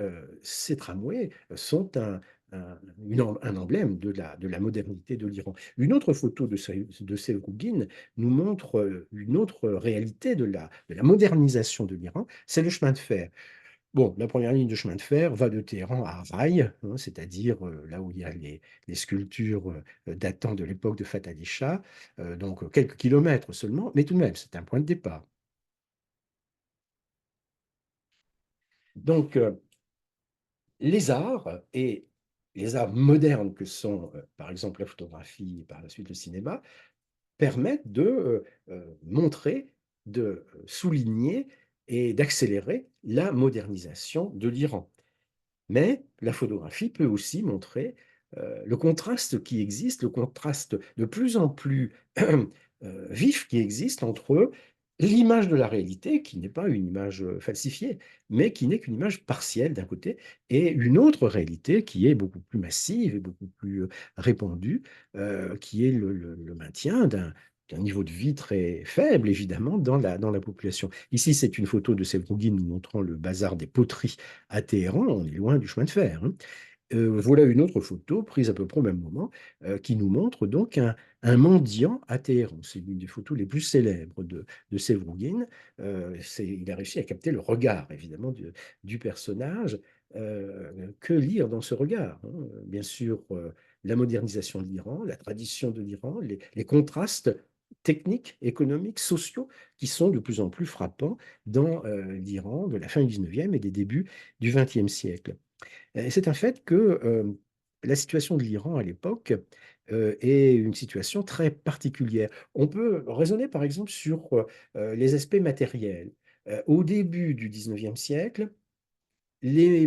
tramways sont un emblème de la modernité de l'Iran. Une autre photo de Sevrougine nous montre une autre réalité de la modernisation de l'Iran, c'est le chemin de fer. Bon, la première ligne de chemin de fer va de Téhéran à Rai, hein, c'est-à-dire là où il y a les sculptures datant de l'époque de Fath Ali Shah, donc quelques kilomètres seulement, mais tout de même, c'est un point de départ. Donc, les arts et les arts modernes que sont, par exemple, la photographie et par la suite le cinéma, permettent de montrer, de souligner et d'accélérer la modernisation de l'Iran. Mais la photographie peut aussi montrer le contraste qui existe, le contraste de plus en plus vif qui existe entre l'image de la réalité, qui n'est pas une image falsifiée, mais qui n'est qu'une image partielle d'un côté, et une autre réalité qui est beaucoup plus massive et beaucoup plus répandue, qui est le maintien d'un niveau de vie très faible, évidemment, dans la population. Ici, c'est une photo de Sevrougine nous montrant le bazar des poteries à Téhéran, on est loin du chemin de fer, hein. Voilà une autre photo prise à peu près au même moment qui nous montre donc un mendiant à Téhéran. C'est l'une des photos les plus célèbres de Sevrougine. Il a réussi à capter le regard, évidemment, du personnage. Que lire dans ce regard, hein? Bien sûr, la modernisation de l'Iran, la tradition de l'Iran, les contrastes techniques, économiques, sociaux qui sont de plus en plus frappants dans l'Iran de la fin du 19e et des débuts du 20e siècle. Et c'est un fait que la situation de l'Iran à l'époque est une situation très particulière. On peut raisonner par exemple sur les aspects matériels. Au début du 19e siècle, les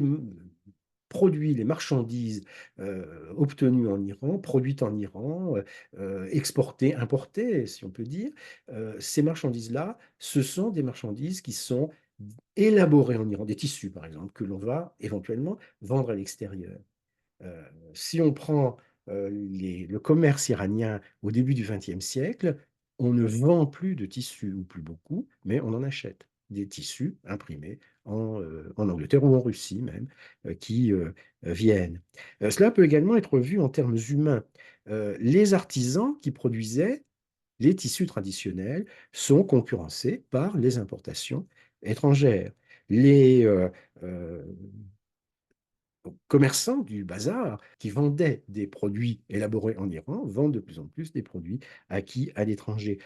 produits, les marchandises obtenues en Iran, produites en Iran, exportées, importées, si on peut dire, ces marchandises-là, ce sont des marchandises qui sont élaborées en Iran, des tissus par exemple, que l'on va éventuellement vendre à l'extérieur. Euh, Si on prend le commerce iranien au début du XXe siècle, on ne vend plus de tissus, ou plus beaucoup, mais on en achète des tissus imprimés en Angleterre ou en Russie même, qui viennent. Cela peut également être vu en termes humains. Les artisans qui produisaient les tissus traditionnels sont concurrencés par les importations étrangères. Les commerçants du bazar qui vendaient des produits élaborés en Iran vendent de plus en plus des produits acquis à l'étranger.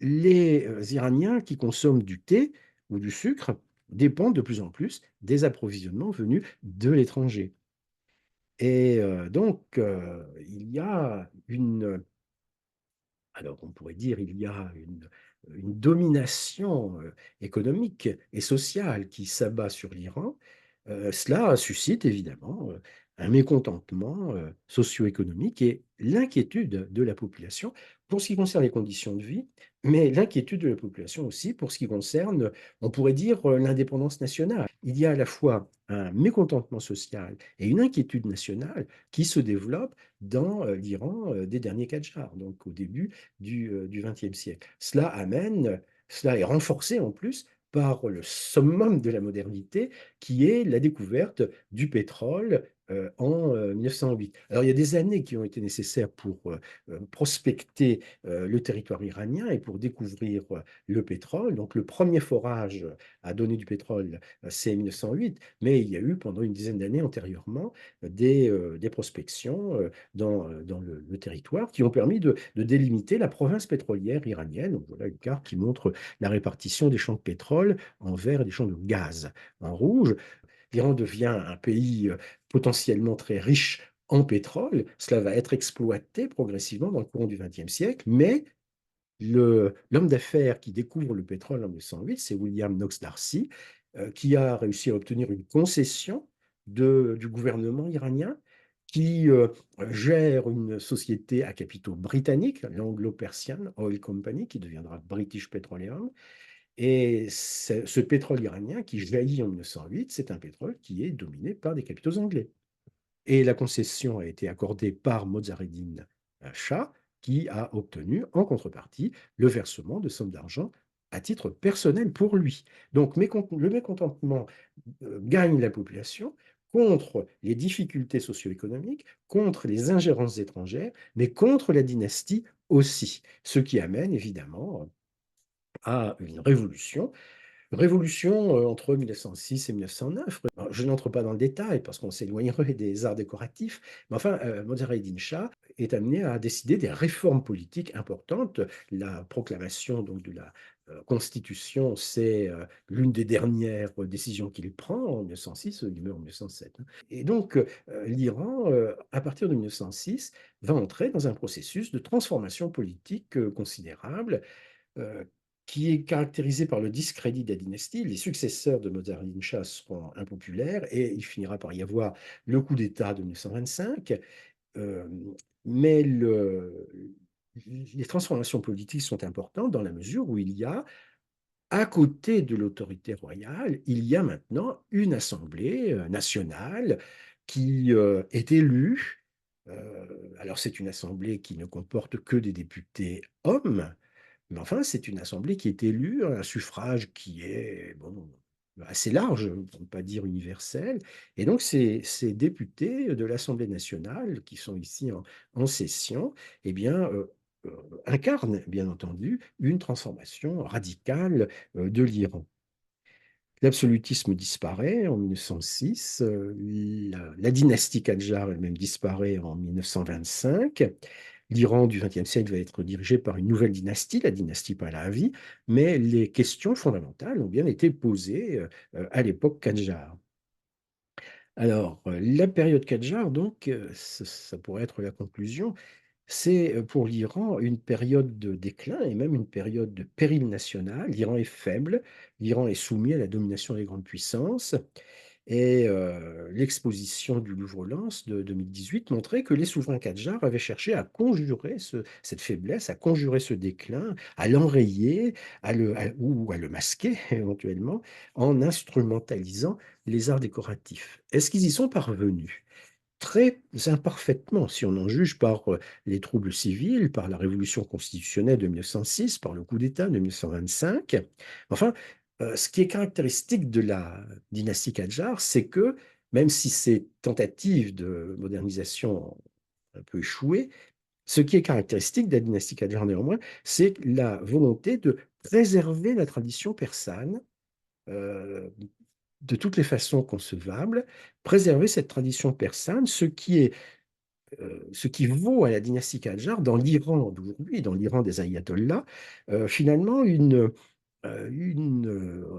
Les Iraniens qui consomment du thé ou du sucre dépendent de plus en plus des approvisionnements venus de l'étranger. Et donc, il y a Alors, on pourrait dire il y a une domination économique et sociale qui s'abat sur l'Iran. Cela suscite évidemment un mécontentement socio-économique et l'inquiétude de la population pour ce qui concerne les conditions de vie, mais l'inquiétude de la population aussi pour ce qui concerne, on pourrait dire, l'indépendance nationale. Il y a à la fois un mécontentement social et une inquiétude nationale qui se développent dans l'Iran des derniers Qadjars, donc au début du XXe siècle. Cela est renforcé en plus par le summum de la modernité, qui est la découverte du pétrole en 1908. Alors, il y a des années qui ont été nécessaires pour prospecter le territoire iranien et pour découvrir le pétrole. Donc, le premier forage à donner du pétrole, c'est 1908, mais il y a eu pendant une dizaine d'années antérieurement des prospections dans le territoire qui ont permis de délimiter la province pétrolière iranienne. Donc, voilà une carte qui montre la répartition des champs de pétrole en vert et des champs de gaz en rouge. L'Iran devient un pays potentiellement très riche en pétrole. Cela va être exploité progressivement dans le courant du XXe siècle, mais l'homme d'affaires qui découvre le pétrole en 1908, c'est William Knox D'Arcy, qui a réussi à obtenir une concession du gouvernement iranien, qui gère une société à capitaux britanniques, l'Anglo-Persian Oil Company, qui deviendra British Petroleum. Et ce pétrole iranien qui jaillit en 1908, c'est un pétrole qui est dominé par des capitaux anglais. Et la concession a été accordée par Mozzareddin Shah, qui a obtenu en contrepartie le versement de sommes d'argent à titre personnel pour lui. Donc le mécontentement gagne la population contre les difficultés socio-économiques, contre les ingérences étrangères, mais contre la dynastie aussi, ce qui amène évidemment à une révolution entre 1906 et 1909. Alors, je n'entre pas dans le détail parce qu'on s'éloignerait des arts décoratifs, mais enfin, Mossadegh Shah est amené à décider des réformes politiques importantes. La proclamation donc, de la Constitution, c'est l'une des dernières décisions qu'il prend en 1906, il meurt en 1907. Hein. Et donc, l'Iran, à partir de 1906, va entrer dans un processus de transformation politique considérable euh, qui est caractérisé par le discrédit de la dynastie. Les successeurs de Mossadegh Shah seront impopulaires et il finira par y avoir le coup d'État de 1925. Euh, mais les transformations politiques sont importantes dans la mesure où il y a, à côté de l'autorité royale, il y a maintenant une assemblée nationale qui est élue. Alors c'est une assemblée qui ne comporte que des députés hommes, mais enfin, c'est une assemblée qui est élue, un suffrage qui est bon, assez large, pour ne pas dire universel. Et donc, ces députés de l'Assemblée nationale, qui sont ici en session, eh bien, incarnent, bien entendu, une transformation radicale de l'Iran. L'absolutisme disparaît en 1906, la dynastie Kadjar elle-même disparaît en 1925. L'Iran du XXe siècle va être dirigé par une nouvelle dynastie, la dynastie Pahlavi, mais les questions fondamentales ont bien été posées à l'époque Kadjar. Alors, la période Kadjar, donc, ça pourrait être la conclusion, c'est pour l'Iran une période de déclin et même une période de péril national. L'Iran est faible, l'Iran est soumis à la domination des grandes puissances. Et l'exposition du Louvre-Lens de 2018 montrait que les souverains Kadjars avaient cherché à conjurer cette faiblesse, à conjurer ce déclin, à l'enrayer, ou à le masquer éventuellement, en instrumentalisant les arts décoratifs. Est-ce qu'ils y sont parvenus? Très imparfaitement, si on en juge par les troubles civils, par la révolution constitutionnelle de 1906, par le coup d'État de 1925. Enfin, ce qui est caractéristique de la dynastie Kadjar, c'est que même si ces tentatives de modernisation ont un peu échoué, ce qui est caractéristique de la dynastie Kadjar néanmoins, c'est la volonté de préserver la tradition persane euh, de toutes les façons concevables, préserver cette tradition persane, ce qui vaut à la dynastie Kadjar dans l'Iran d'aujourd'hui, dans l'Iran des ayatollahs, finalement une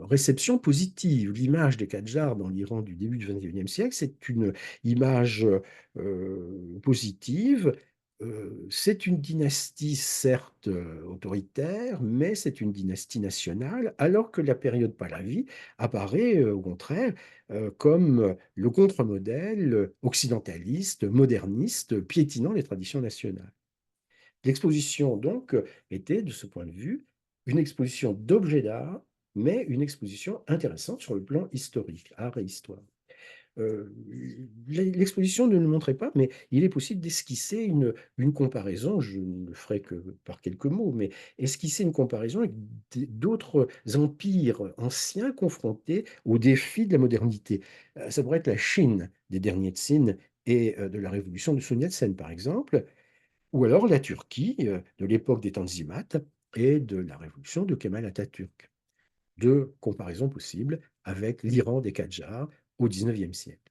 réception positive. L'image des Kadjars dans l'Iran du début du XXIe siècle, c'est une image positive, C'est une dynastie certes, autoritaire, mais c'est une dynastie nationale, alors que la période Pahlavi apparaît, au contraire, comme le contre-modèle, occidentaliste, moderniste, piétinant les traditions nationales. L'exposition donc, était de ce point de vue, une exposition d'objets d'art, mais une exposition intéressante sur le plan historique, art et histoire. L'exposition ne le montrait pas, mais il est possible d'esquisser une comparaison, je ne le ferai que par quelques mots, mais esquisser une comparaison avec d'autres empires anciens confrontés aux défis de la modernité. Ça pourrait être la Chine des derniers Tsin et de la révolution de Sun Yat-sen, par exemple, ou alors la Turquie de l'époque des Tanzimat et de la révolution de Kemal Atatürk. Deux comparaisons possibles avec l'Iran des Qadjars au XIXe siècle.